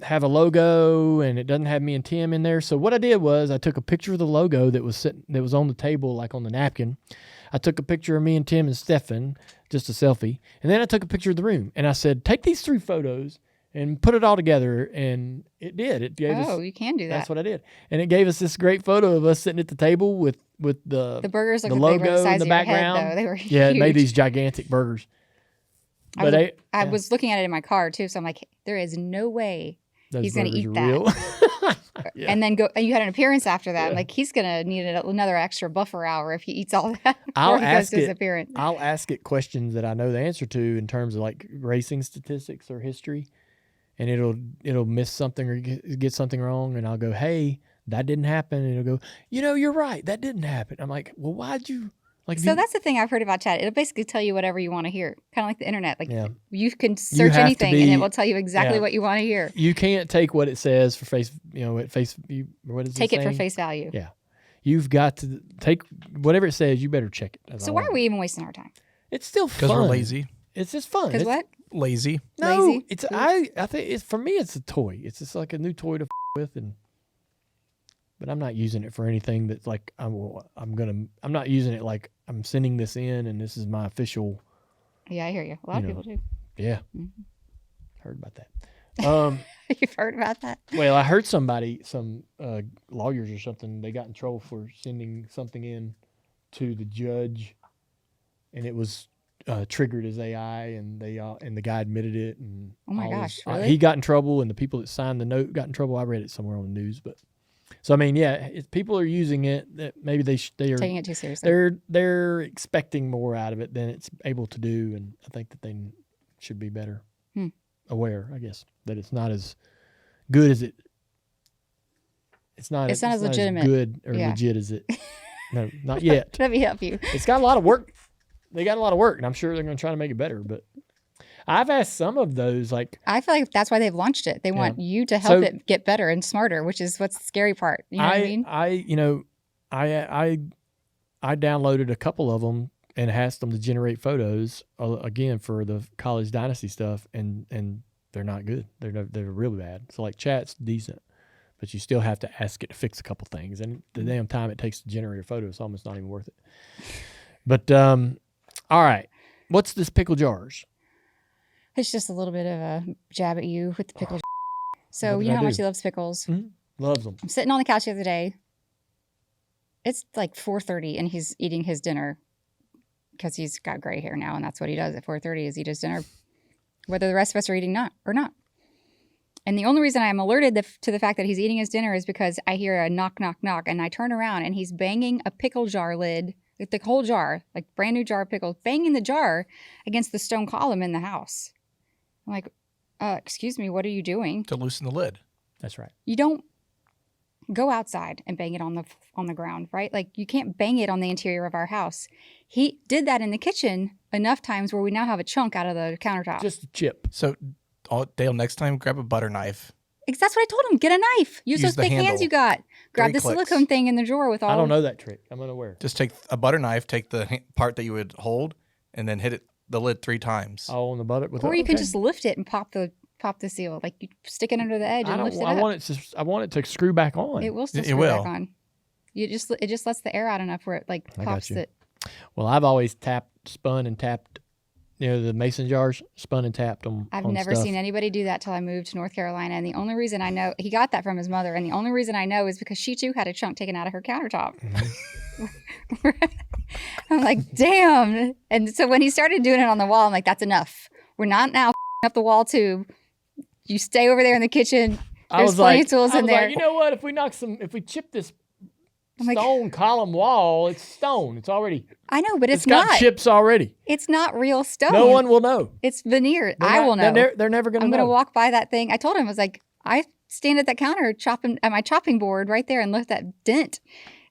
have a logo, and it doesn't have me and Tim in there. So what I did was I took a picture of the logo that was on the table, like on the napkin. I took a picture of me and Tim and Stefan, just a selfie. And then I took a picture of the room, and I said, take these 3 photos and put it all together. And it did. It gave us, you can do that. That's what I did. And it gave us this great photo of us sitting at the table with the burgers, the logo in the background. Head, they were huge. Yeah, it made these gigantic burgers. But I was looking at it in my car too, so I'm like, there is no way he's going to eat that. Yeah. And then you had an appearance after that. Yeah. Like, he's going to need another extra buffer hour if he eats all that before he goes to his appearance. I'll ask it questions that I know the answer to in terms of like racing statistics or history, and it'll miss something or get something wrong, and I'll go, hey, that didn't happen, and it'll go, you're right, that didn't happen. I'm like, well, why'd you... So that's the thing I've heard about chat. It'll basically tell you whatever you want to hear, kind of like the internet. Like you can search anything and it will tell you exactly what you want to hear. You can't take what it says for face. What is it? Take it for face value. Yeah, you've got to take whatever it says. You better check it. So why are we even wasting our time? It's still fun. Because we're lazy. It's just fun. Because what? Lazy. No, lazy? It's I think it's for me. It's a toy. It's just like a new toy to with and. But I'm not using it for anything that's like I'm not using it like I'm sending this in and this is my official. Yeah, I hear you. A lot of people do. Yeah. Mm-hmm. Heard about that. You've heard about that? Well, I heard some lawyers or something, they got in trouble for sending something in to the judge, and it was triggered as AI, and the guy admitted it. And oh my gosh, really? He got in trouble, and the people that signed the note got in trouble. I read it somewhere on the news, but. So I mean, yeah, if people are using it, that maybe they are taking it too seriously. They're expecting more out of it than it's able to do, and I think that they should be better aware, I guess, that it's not as good as it. It's not as legitimate, as good or legit as it. No, not yet. Let me help you. It's got a lot of work. They got a lot of work, and I'm sure they're going to try to make it better, but. I've asked some of those, like... I feel like that's why they've launched it. They want you to help it get better and smarter, which is what's the scary part. You know what I mean? I downloaded a couple of them and asked them to generate photos, again, for the college dynasty stuff, and they're not good. They're really bad. So, like, chat's decent, but you still have to ask it to fix a couple things. And the damn time it takes to generate a photo is almost not even worth it. But, all right. What's this pickle jars? It's just a little bit of a jab at you with the pickle. So you know how much he loves pickles. Mm-hmm. Loves them. I'm sitting on the couch the other day. It's like 4:30 and he's eating his dinner because he's got gray hair now, and that's what he does at 4:30 is eat his dinner, whether the rest of us are eating or not. And the only reason I'm alerted to the fact that he's eating his dinner is because I hear a knock, knock, knock, and I turn around and he's banging a pickle jar lid, the whole jar, like brand new jar of pickles, banging the jar against the stone column in the house. I'm like, excuse me, what are you doing? To loosen the lid. That's right. You don't go outside and bang it on the ground, right? Like you can't bang it on the interior of our house. He did that in the kitchen enough times where we now have a chunk out of the countertop. Just a chip. So, Dale, next time grab a butter knife. That's what I told him. Get a knife. Use those big hands you got. Grab the silicone thing in the drawer with all. I don't know that trick. I'm unaware. Just take a butter knife, take the part that you would hold, and then hit the lid 3 times. Oh, on the butter. Or you can just lift it and pop the seal. Like you stick it under the edge and lift it up. I want it to screw back on. It will still screw back on. It just lets the air out enough where it like pops it. Well, I've always spun and tapped. The mason jars, spun and tapped them. I've never seen anybody do that till I moved to North Carolina. And the only reason I know, he got that from his mother. And the only reason I know is because she too had a chunk taken out of her countertop. Mm-hmm. I'm like, damn. And so when he started doing it on the wall, I'm like, that's enough. We're not now up the wall tube. You stay over there in the kitchen. There's plenty of tools in there. Like, you know what? If we chip this stone column wall, it's stone. It's already. I know, but it's got chips already. It's not real stone. No one will know. It's veneer. I will know. They're never going to know. I'm going to walk by that thing. I told him, I was like, I stand at that counter chopping at my chopping board right there and look at that dent,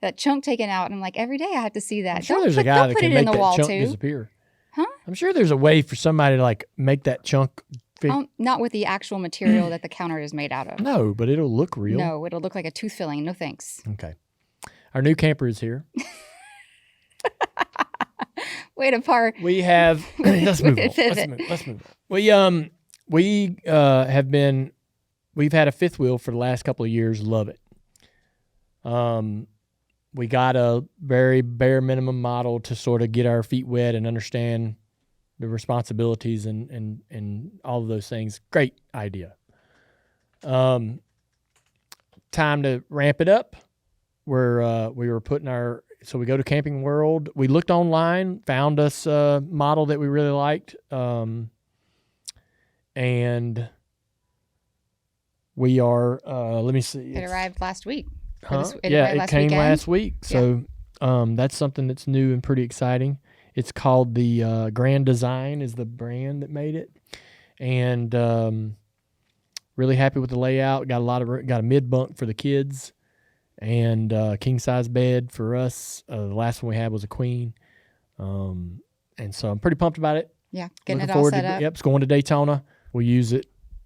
that chunk taken out. And I'm like, every day I have to see that. I'm sure there's a guy that can make that chunk disappear. Huh? I'm sure there's a way for somebody to like make that chunk. Not with the actual material that the counter is made out of. No, but it'll look real. No, it'll look like a tooth filling. No thanks. Okay. Our new camper is here. Wait apart. We have. Let's move on. Let's move on. We've had a fifth wheel for the last couple of years. Love it. We got a very bare minimum model to sort of get our feet wet and understand the responsibilities and all of those things. Great idea. Time to ramp it up. We were putting so we go to Camping World. We looked online, found us a model that we really liked, and we are. Let me see. It arrived last week. It came last week. So that's something that's new and pretty exciting. It's called the Grand Design is the brand that made it, and really happy with the layout. Got a mid bunk for the kids. And king size bed for us. The last one we had was a queen, and so I'm pretty pumped about it. Yeah, getting it all set up. Yep, it's going to Daytona. We'll use it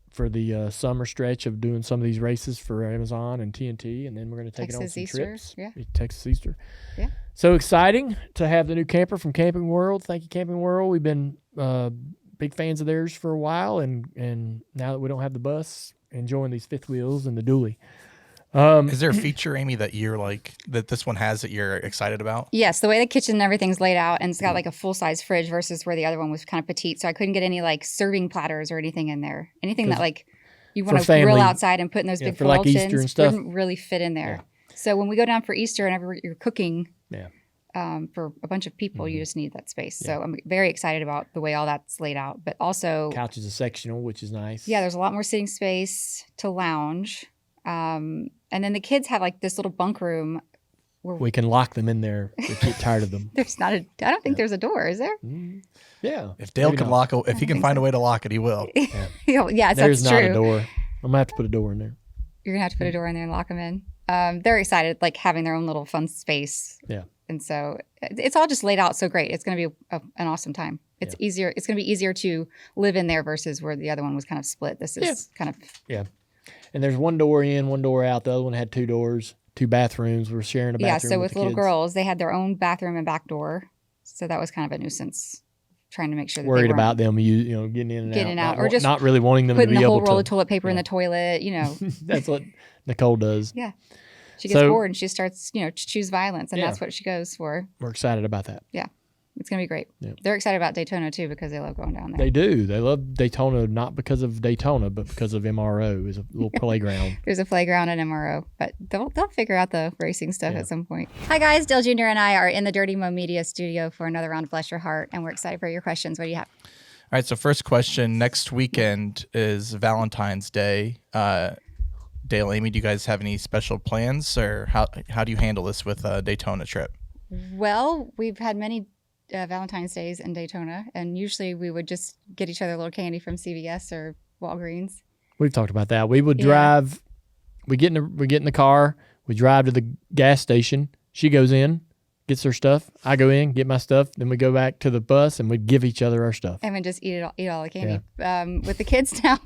for the summer stretch of doing some of these races for Amazon and TNT, and then we're going to take it on some trips. Yeah, Texas Easter. Yeah, so exciting to have the new camper from Camping World. Thank you, Camping World. We've been big fans of theirs for a while, and now that we don't have the bus, enjoying these fifth wheels and the dually. Is there a feature, Amy, that you're like that this one has that you're excited about? Yes, the way the kitchen and everything's laid out, and it's got like a full size fridge versus where the other one was kind of petite. So I couldn't get any like serving platters or anything in there. Anything that like you want to grill outside and put in those big for like tins Easter and stuff wouldn't really fit in there. Yeah. So when we go down for Easter and whenever you're cooking, for a bunch of people, you just need that space. Yeah. So I'm very excited about the way all that's laid out. But also, couches are sectional, which is nice. Yeah, there's a lot more sitting space to lounge. And then the kids have like this little bunk room where we can lock them in there if we get tired of them. There's not I don't think there's a door, is there? Yeah. If Dale can if he can find a way to lock it, he will. Yeah, there's that's true. There's not a door. I'm gonna have to put a door in there. You're gonna have to put a door in there and lock them in. They're excited, like having their own little fun space. Yeah. And so it's all just laid out so great. It's gonna be an awesome time. It's easier. It's gonna be easier to live in there versus where the other one was kind of split. This is kind of And there's one door in, one door out. The other one had 2 doors, 2 bathrooms. We're sharing a bathroom. Yeah, so with little kids. girls, they had their own bathroom and back door. So that was kind of a nuisance, trying to make sure that worried they about them, getting in and out, or just not really wanting them to be able to putting the whole roll of toilet paper in the toilet. That's what Nicole does. Yeah, she gets bored and she starts to choose violence, and that's what she goes for. We're excited about that. Yeah. It's going to be great. Yeah. They're excited about Daytona, too, because they love going down there. They do. They love Daytona, not because of Daytona, but because of MRO. It's a little playground. There's a playground at MRO, but they'll figure out the racing stuff at some point. Hi, guys. Dale Jr. and I are in the Dirty Mo Media studio for another round of Bless Your Hardt, and we're excited for your questions. What do you have? All right, so first question. Next weekend is Valentine's Day. Dale, Amy, do you guys have any special plans, or how do you handle this with a Daytona trip? Well, we've had many Valentine's Days in Daytona, and usually we would just get each other a little candy from CVS or Walgreens. We've talked about that. We would drive we get in the car. We drive to the gas station. She goes in, gets her stuff. I go in, get my stuff. Then we go back to the bus and we give each other our stuff. And we just eat all the candy. Yeah. With the kids now,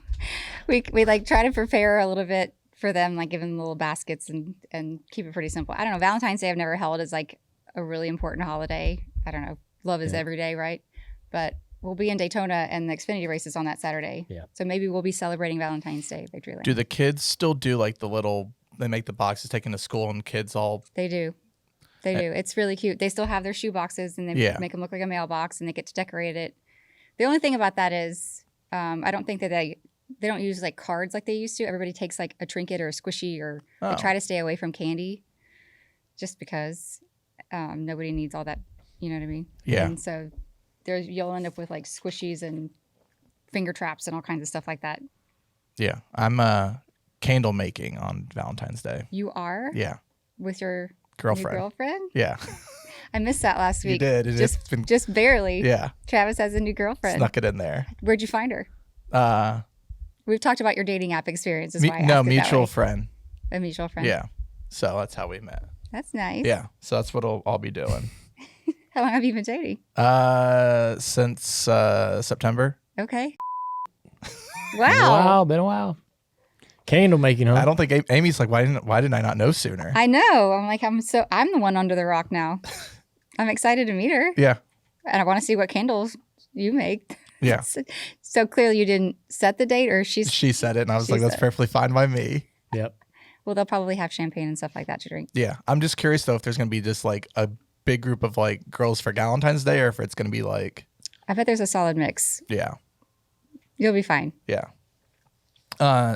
we like try to prepare a little bit for them, like give them little baskets and keep it pretty simple. I don't know. Valentine's Day I've never held as like a really important holiday. I don't know. Love is every day, right? But we'll be in Daytona and the Xfinity race is on that Saturday. Yeah. So maybe we'll be celebrating Valentine's Day victory lane. Do the kids still do like they make the boxes taken to school and kids all? They do. They do. It's really cute. They still have their shoe boxes and they make them look like a mailbox and they get to decorate it. The only thing about that is I don't think that they don't use like cards like they used to. Everybody takes like a trinket or a squishy or they try to stay away from candy just because nobody needs all that. You know what I mean? Yeah. And so you'll end up with like squishies and finger traps and all kinds of stuff like that. Yeah. I'm candle making on Valentine's Day. You are? Yeah. With your girlfriend. New girlfriend? Yeah. I missed that last week. You did. Just barely. Yeah. Travis has a new girlfriend. Snuck it in there. Where'd you find her? We've talked about your dating app experience. Is why I asked it mutual that way. friend. A mutual friend. Yeah. So that's how we met. That's nice. Yeah. So that's what I'll be doing. How long have you been dating? Since September. Okay. Wow. Been a while. Candle making, huh? I don't think Amy's like, why didn't I not know sooner? I know. I'm like, I'm the one under the rock now. I'm excited to meet her. Yeah. And I want to see what candles you make. Yeah. So clearly you didn't set the date or she said it and I was like, that's perfectly fine by me. Yep. Well, they'll probably have champagne and stuff like that to drink. Yeah. I'm just curious though if there's going to be just like a big group of like girls for Galentine's Day or if it's going to be like. I bet there's a solid mix. Yeah. You'll be fine. Yeah.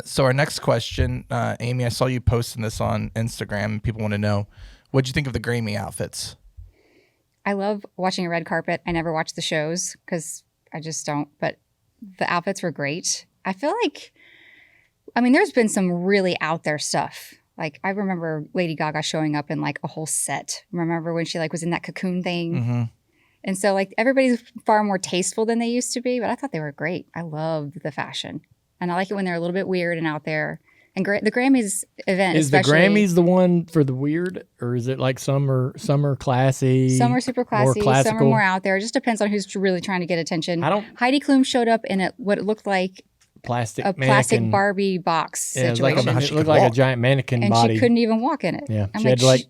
So our next question, Amy, I saw you posting this on Instagram. People want to know, what'd you think of the Grammy outfits? I love watching a red carpet. I never watch the shows because I just don't. But the outfits were great. I feel like, there's been some really out there stuff. Like I remember Lady Gaga showing up in like a whole set. Remember when she like was in that cocoon thing? Mm-hmm. And so like everybody's far more tasteful than they used to be. But I thought they were great. I loved the fashion. And I like it when they're a little bit weird and out there. And the Grammys event, is the Grammys the one for the weird, or is it like some are classy, some are super classy, more some are more out there? It just depends on who's really trying to get attention. Heidi Klum showed up in what it looked like a plastic Barbie box situation. It looked like a giant mannequin and body. She couldn't even walk in it. Yeah, she had to like.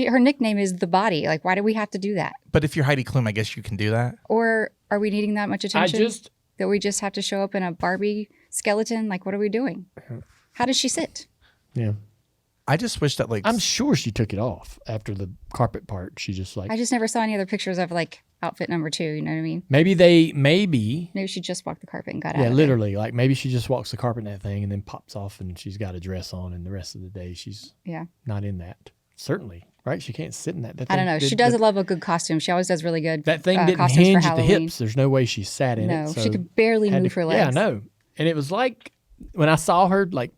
Her nickname is the Body. Like, why do we have to do that? But if you're Heidi Klum, I guess you can do that. Or are we needing that much attention? That we just have to show up in a Barbie skeleton? Like, what are we doing? How does she sit? Yeah. I just wish that, like... I'm sure she took it off after the carpet part. She just, like... I just never saw any other pictures of, like, outfit number 2. You know what I mean? Maybe she just walked the carpet and got out of it. Yeah, literally. Like, maybe she just walks the carpet in that thing and then pops off and she's got a dress on and the rest of the day she's not in that. Certainly. Right? She can't sit in that. I don't know. She does love a good costume. She always does really good that thing didn't hinge at the hips. There's no way she sat in it. No, she could barely move her legs. Yeah, I know. And it was like, when I saw her, like,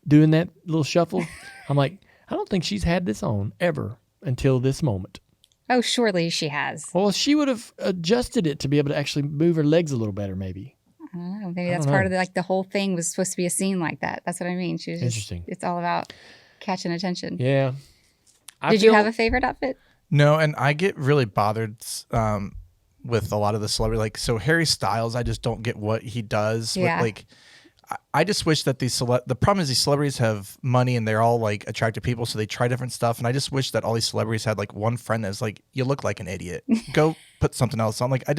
doing that little shuffle, I'm like, I don't think she's had this on ever until this moment. Oh, surely she has. Well, she would have adjusted it to be able to actually move her legs a little better, maybe. I don't know. Maybe that's part of the whole thing was supposed to be a scene like that. That's what I mean. She was interesting. It's all about catching attention. Yeah. Did you have a favorite outfit? No, and I get really bothered with a lot of the celebrity. Like, so Harry Styles, I just don't get what he does. Yeah. I just wish that the problem is these celebrities have money and they're all like attractive people, so they try different stuff. And I just wish that all these celebrities had like one friend that's like, you look like an idiot. Go put something else on. Like, I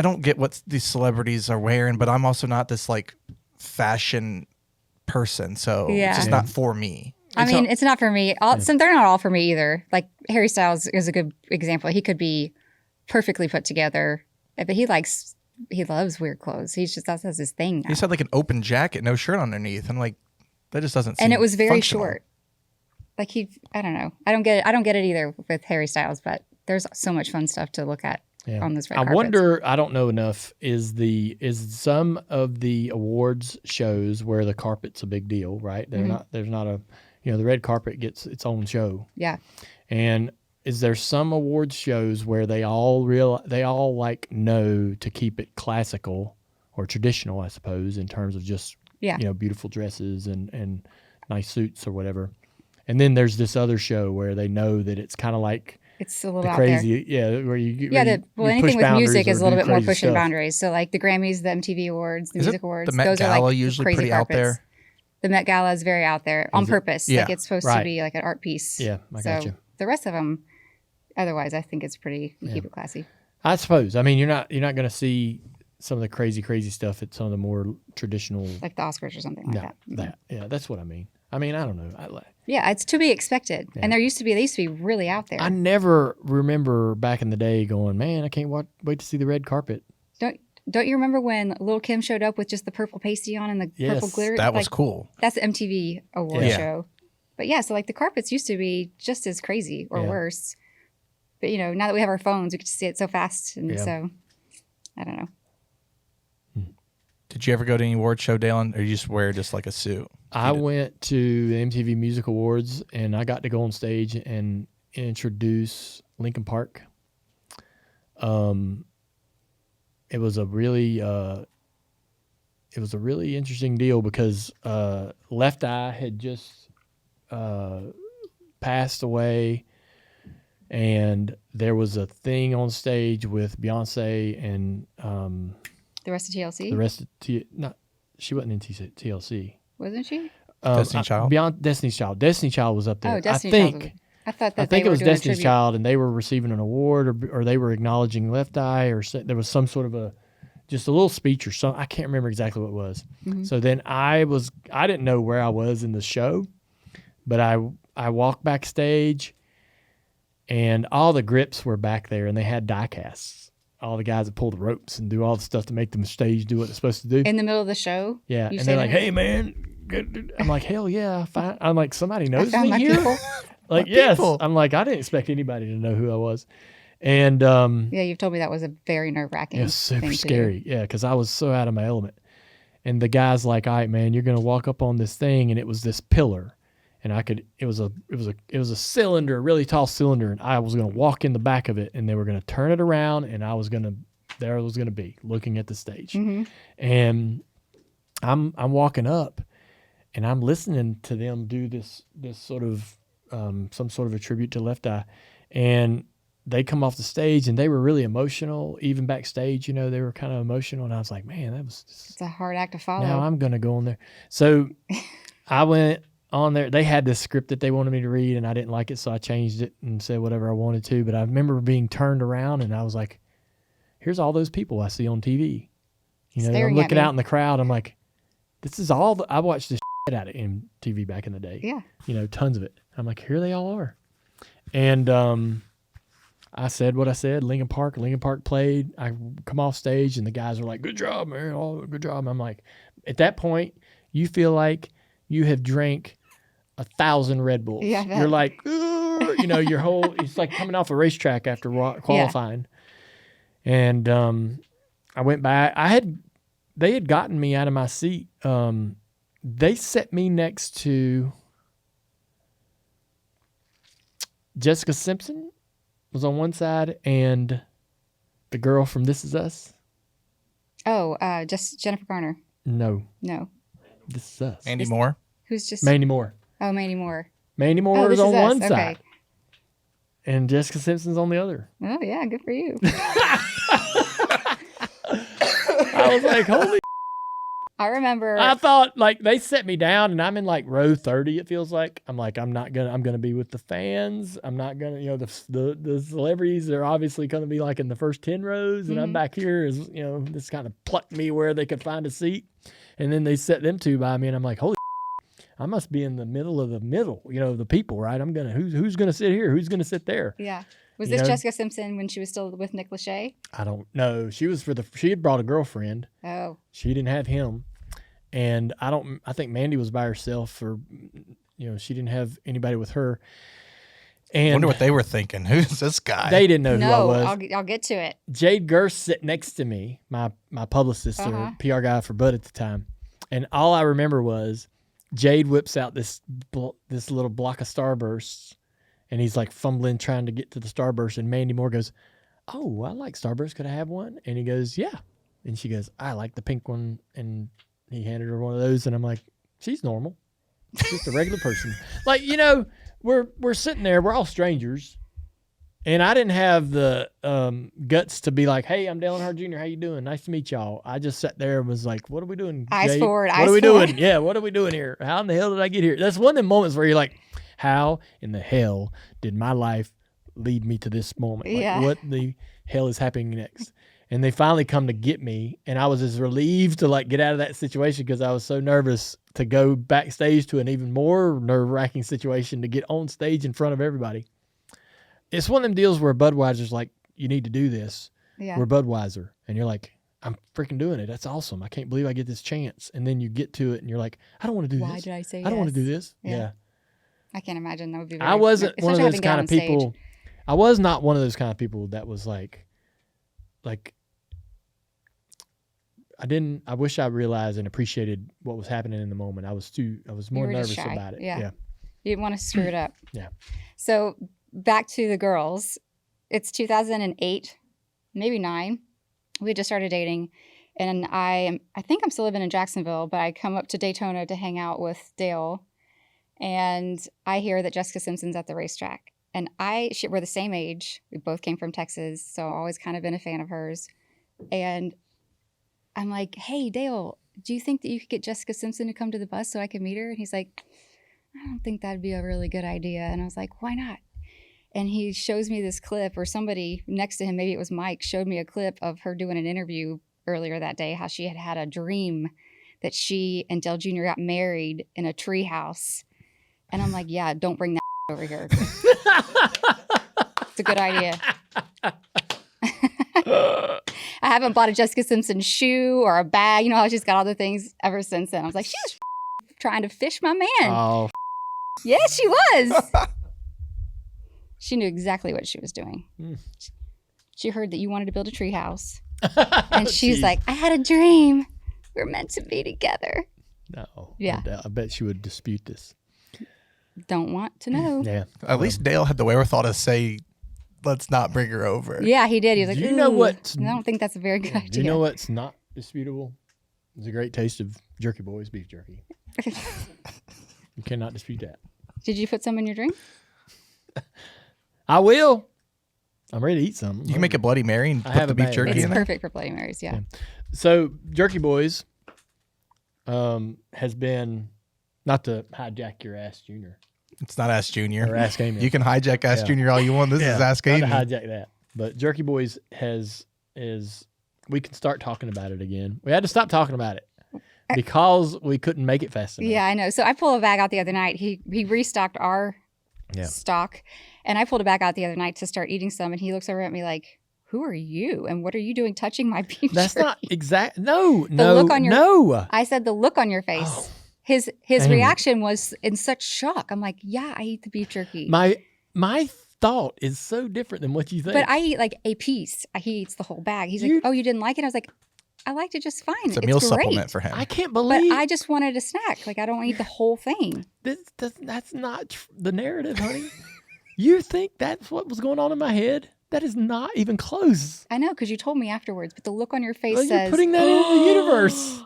don't get what these celebrities are wearing, but I'm also not this like fashion person, so it's just not for me. It's not for me. They're not all for me either. Like Harry Styles is a good example. He could be perfectly put together, but he loves weird clothes. That's his thing now. He had like an open jacket, no shirt underneath. I'm like, that just doesn't seem And it was very functional. short. Like I don't know. I don't get it either with Harry Styles, but there's so much fun stuff to look at on those red carpets. I wonder, I don't know enough, is some of the awards shows where the carpet's a big deal, right? There's not a, the red carpet gets its own show. Yeah. And is there some awards shows where they all like know to keep it classical or traditional, I suppose, in terms of just Yeah. you know, beautiful dresses and nice suits or whatever. And then there's this other show where they know that it's kind of like it's a little the out there. crazy, where you Yeah, where you anything push with music boundaries is a or little do bit more crazy pushing stuff. boundaries. So like the Grammys, the MTV Awards, the Is music it awards, the Met those Gala are like usually crazy pretty carpets. out there? The Met Gala is very out there on purpose. Yeah. Like it's supposed Right. to be like an art piece. Yeah, I so got you. the rest of them, otherwise, I think it's pretty. You keep it classy. I suppose. I mean, you're not going to see some of the crazy stuff at some of the more traditional, Like the Oscars or something like that. Yeah, that's what I mean. I mean, I don't know. Yeah, it's to be expected. And they used to be really out there. I never remember back in the day going, man, I can't wait to see the red carpet. Don't you remember when Lil' Kim showed up with just the purple pasty on and the purple glitter? That was cool. That's the MTV award show. But yeah, so like the carpets used to be just as crazy or worse. But you know, now that we have our phones, we get to see it so fast. And so, I don't know. Did you ever go to any award show, Dalen, or you just wear just like a suit? I went to the MTV Music Awards, and I got to go on stage and introduce Linkin Park. It was a really interesting deal because Left Eye had just passed away, and there was a thing on stage with Beyonce and The rest of TLC? the rest of she wasn't in TLC. Wasn't she? Destiny's Child? Beyond Destiny's Child. Destiny's Child was up there. Oh, Destiny's Child. I thought that I think they it was were doing Destiny's tribute. Child, and they were receiving an award, or they were acknowledging Left Eye, or there was some sort of just a little speech or something. I can't remember exactly what it was. Mm-hmm. So then I didn't know where I was in the show, but I walked backstage, and all the grips were back there, and they had die casts. All the guys that pull the ropes and do all the stuff to make the stage do what it's supposed to do. In the middle of the show? Yeah, You and they're like, that? "Hey, man." I'm like, "Hell yeah, fine." I'm like, "Somebody knows found me my here." people. Like, yes. I'm like, I didn't expect anybody to know who I was. And Yeah, you've told me that was a very nerve-wracking it was super thing to scary. do. Yeah, because I was so out of my element. And the guy's like, "All right, man, you're gonna walk up on this thing," and it was this pillar, and it was a cylinder, a really tall cylinder, and I was gonna walk in the back of it, and they were gonna turn it around, and I was gonna be looking at the stage, and I'm walking up, and I'm listening to them do this sort of some sort of a tribute to Left Eye, and they come off the stage and they were really emotional. Even backstage, you know, they were kind of emotional, and I was like, man, It's a hard act to follow. now I'm gonna go on there. So I went on there. They had this script that they wanted me to read, and I didn't like it, so I changed it and said whatever I wanted to. But I remember being turned around, and I was like, here's all those people I see on TV. You know, Staring I'm at looking me. out in the crowd. I'm like, this is all I watched this shit out of MTV back in the day. Yeah. You know, tons of it. I'm like, here they all are. And I said what I said. Linkin Park played. I come off stage, and the guys were like, good job, man. Oh, good job. I'm like, at that point, you feel like you have drank 1,000 Red Bulls. Yeah, I bet. You're like, "Ugh," you know, your whole, it's like coming off a racetrack after qualifying. And I went back. They had gotten me out of my seat. They set me next to Jessica Simpson was on one side, and the girl from This Is Us. Oh, just Jennifer Garner. No, No. This Is Us. Andy Moore? Who's just... Mandy Moore. Oh, Mandy Moore. Mandy Moore This is on Is Us. one Okay. side, and Jessica Simpson's on the other. Oh, yeah, good for you. I was like, holy. I remember... I thought, like, they set me down, and I'm in like row 30. It feels like I'm gonna be with the fans. I'm not gonna, you know, the celebrities are obviously gonna be like in the first 10 rows, and I'm back here as, you know, this kind of plucked me where they could find a seat, and then they set them two by me, and I'm like, holy, I must be in the middle of the middle, you know, the people, right? I'm gonna who's gonna sit here? Who's gonna sit there? Yeah. Was You this know? Jessica Simpson when she was still with Nick Lachey? I don't know. She had brought a girlfriend. Oh. She didn't have him. And I think Mandy was by herself, or, you know, she didn't have anybody with her. And Wonder what they were thinking. Who's this guy? they didn't know who I No, was. I'll get to it. Jade Gerst sat next to me, my publicist or PR guy for Bud at the time. And all I remember was Jade whips out this little block of Starbursts, and he's like fumbling trying to get to the Starburst, and Mandy Moore goes, "Oh, I like Starburst. Could I have one?" And he goes, "Yeah." And she goes, "I like the pink one." And He handed her one of those, and I'm like, she's normal. She's just a regular person. Like, we're sitting there. We're all strangers. And I didn't have the guts to be like, hey, I'm Dale Hardt Jr. How you doing? Nice to meet y'all. I just sat there and was like, what are we doing, Eyes Jay? forward, What eyes are we forward. doing? Yeah, what are we doing here? How in the hell did I get here? That's one of the moments where you're like, how in the hell did my life lead me to this moment? Like, Yeah. what the hell is happening next? And they finally come to get me, and I was as relieved to like get out of that situation because I was so nervous to go backstage to an even more nerve-wracking situation to get on stage in front of everybody. It's one of them deals where Budweiser's like, you need to do this. Yeah. We're Budweiser. And you're like, I'm freaking doing it. That's awesome. I can't believe I get this chance. And then you get to it and you're like, I don't want to do Why this. did I say I don't want to yes? do this. Yeah. I can't imagine that would be very, I wasn't one of especially those having to get kind on of stage. people. I was not one of those kind of people that was like, I wish I realized and appreciated what was happening in the moment. I was more were just nervous shy. about it. Yeah. You didn't want to screw it up. Yeah. So back to the girls. It's 2008, maybe 9. We had just started dating. And I think I'm still living in Jacksonville, but I come up to Daytona to hang out with Dale. And I hear that Jessica Simpson's at the racetrack. And we're the same age. We both came from Texas, so I've always kind of been a fan of hers. And I'm like, hey, Dale, do you think that you could get Jessica Simpson to come to the bus so I can meet her? And he's like, I don't think that'd be a really good idea. And I was like, why not? And he shows me this clip, or somebody next to him, maybe it was Mike, showed me a clip of her doing an interview earlier that day, how she had a dream that she and Dale Jr. got married in a tree house. And I'm like, yeah, don't bring that over here. It's a good idea. I haven't bought a Jessica Simpson shoe or a bag. You know how she's got all the things ever since then. I was like, she was trying to fish my man. Oh, Yes, she was. She knew exactly what she was doing. She heard that you wanted to build a tree house. And she's Jeez. like, I had a dream. We're meant to be together. No. Yeah. I bet she would dispute this. Don't want to know. Yeah. At least Dale had the wherewithal to say, let's not bring her over. Yeah, he did. He was like, Do you know "Ooh, what's- I don't think that's a very good idea. Do you know what's not disputable? It's a great taste of Jerky Boys beef jerky. You cannot dispute that. Did you put some in your drink? I will. I'm ready to eat some. You can make a Bloody Mary and I put have the a beef bag. jerky It's in there. perfect for Bloody Marys, yeah. So Jerky Boys has been, not to hijack your Ask Junior It's not Ask or Junior. Ask Amy. You can hijack Ask Yeah. Junior all you want. This is Ask not Amy. to hijack that. But Jerky Boys is we can start talking about it again. We had to stop talking about it because we couldn't make it fast enough. Yeah, I know. So I pulled a bag out the other night. He restocked our stock, and I pulled a bag out the other night to start eating some, and he looks over at me like, who are you? And what are you doing touching my beef That's jerky? not exact. No, look on your- no. I said the look on your face. Oh, His Amy. reaction was in such shock. I'm like, yeah, I eat the beef jerky. My thought is so different than what you think. But I eat like a piece. He eats the whole bag. He's like, oh, you didn't like it? I was like, I liked it just fine. It's a meal great. supplement for him. I can't But believe I just wanted a snack. Like, I don't eat the whole thing. that's not the narrative, honey. You think that's what was going on in my head? That is not even close. I know, because you told me afterwards. But the look on your face Well, says you're putting that in the universe.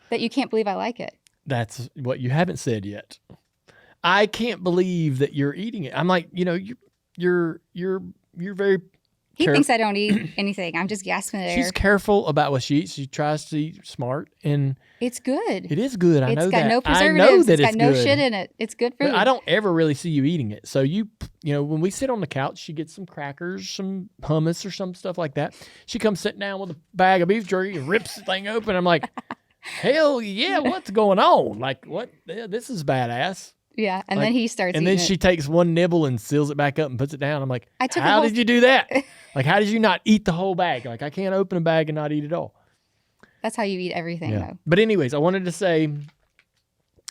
that you can't believe I like it. That's what you haven't said yet. I can't believe that you're eating it. I'm like, you're very. He thinks I don't eat anything. I'm just gasping at air. She's careful about what she eats. She tries to eat smart, and It's good. it is good. I know It's got that. no I preservatives. know that It's got no good. shit in it. It's good food. But I don't ever really see you eating it. So you when we sit on the couch, she gets some crackers, some hummus, or some stuff like that. She comes sit down with a bag of beef jerky and rips the thing open. I'm like, hell yeah, what's going on? Like, what? Yeah, this is badass. Yeah, and Like, then he starts And eating then she takes one nibble and seals it back up and puts it down. I'm like, I took a how whole- did you do that? Like, how did you not eat the whole bag? Like, I can't open a bag and not eat it all. That's how you eat everything, though. But anyways, I wanted to say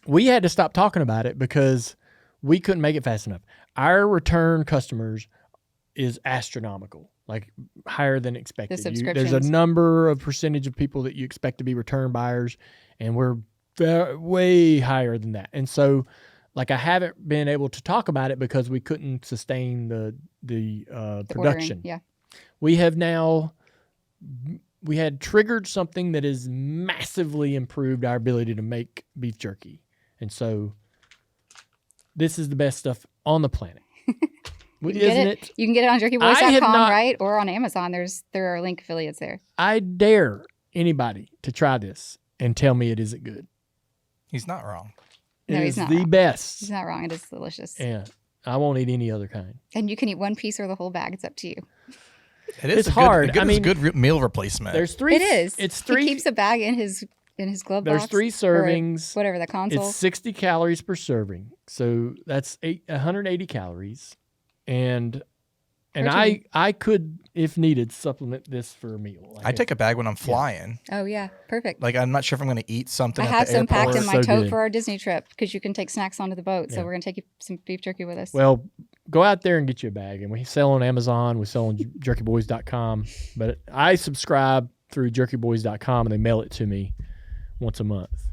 we had to stop talking about it because we couldn't make it fast enough. Our return customers is astronomical, like higher than expected. The There's a subscriptions. number of percentage of people that you expect to be return buyers, and we're way higher than that. And so, like, I haven't been able to talk about it because we couldn't sustain the The production. ordering, yeah. We have now we had triggered something that has massively improved our ability to make beef jerky. And so this is the best stuff on the planet. Isn't it? You can get it on jerkyboys.com, right? Or on Amazon. There are link affiliates there. I dare anybody to try this and tell me it isn't good. He's not wrong. It No, is he's not the wrong. best. He's not wrong. It is delicious. Yeah. I won't eat any other kind. And you can eat one piece or the whole bag. It's up to you. It is It's hard. It's a good meal replacement. There's 3. It is. It's 3. He keeps a bag in his glove box. There's 3 servings. Whatever, the console. It's 60 calories per serving. So that's 180 calories. And I could, if needed, supplement this for a meal. I take a bag when I'm flying. Oh, yeah. Perfect. Like, I'm not sure if I'm going to eat something I at have the some airport. packed in my So tote good. for our Disney trip because you can take snacks onto the boat. So Yeah. we're going to take some beef jerky with us. Well, go out there and get you a bag. And we sell on Amazon. We sell on jerkyboys.com. But I subscribe through jerkyboys.com, and they mail it to me once a month.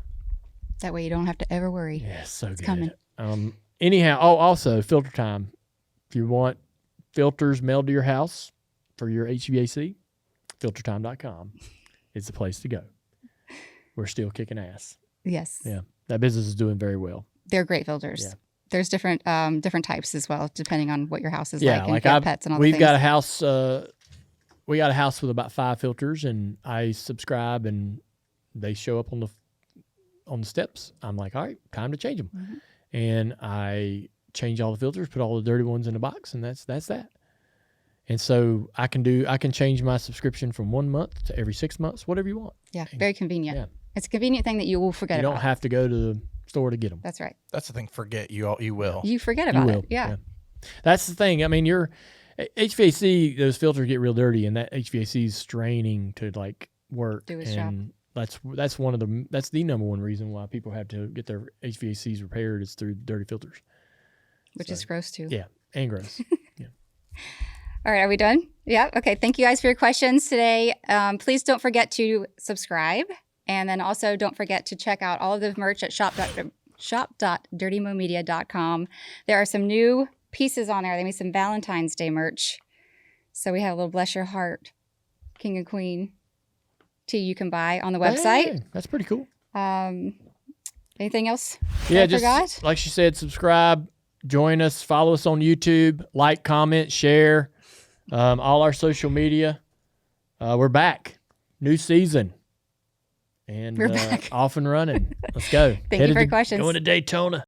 That way you don't have to ever worry. Yeah, so good. coming. Anyhow, also filter time. If you want filters mailed to your house for your HVAC, filtertime.com is the place to go. We're still kicking ass. Yes. Yeah, that business is doing very well. They're great filters. Yeah. There's different types as well, depending on what your house is Yeah, like. And like if you have pets and all the we've things. got a house. We got a house with about 5 filters, and I subscribe, and they show up on the steps. I'm like, all right, time to change them, Mm-hmm. and I change all the filters, put all the dirty ones in a box, and that's that. And so I can change my subscription from 1 month to every 6 months, whatever you want. Yeah, very convenient. Yeah. It's a convenient thing that you will forget You about. don't have to go to the store to get them. That's right. That's the thing. Forget you will. You forget You about will. it. Yeah. That's the thing. I mean, your HVAC, those filters get real dirty, and that HVAC is straining to like work. Do its job. And that's the number one reason why people have to get their HVACs repaired is through dirty filters. Which is gross too. Yeah, and gross. All right, are we done? Yeah. Okay. Thank you guys for your questions today. Please don't forget to subscribe. And then also don't forget to check out all of the merch at shop.dirtymomedia.com. There are some new pieces on there. They made some Valentine's Day merch. So we have a little Bless Your Hardt King and Queen tee you can buy on the website. Hey, that's pretty cool. Anything else? Yeah, I just forgot? like she said, subscribe, join us, follow us on YouTube, like, comment, share, all our social media. We're back. New season. And We're back. off and running. Let's go. Thank you for your questions. Going to Daytona.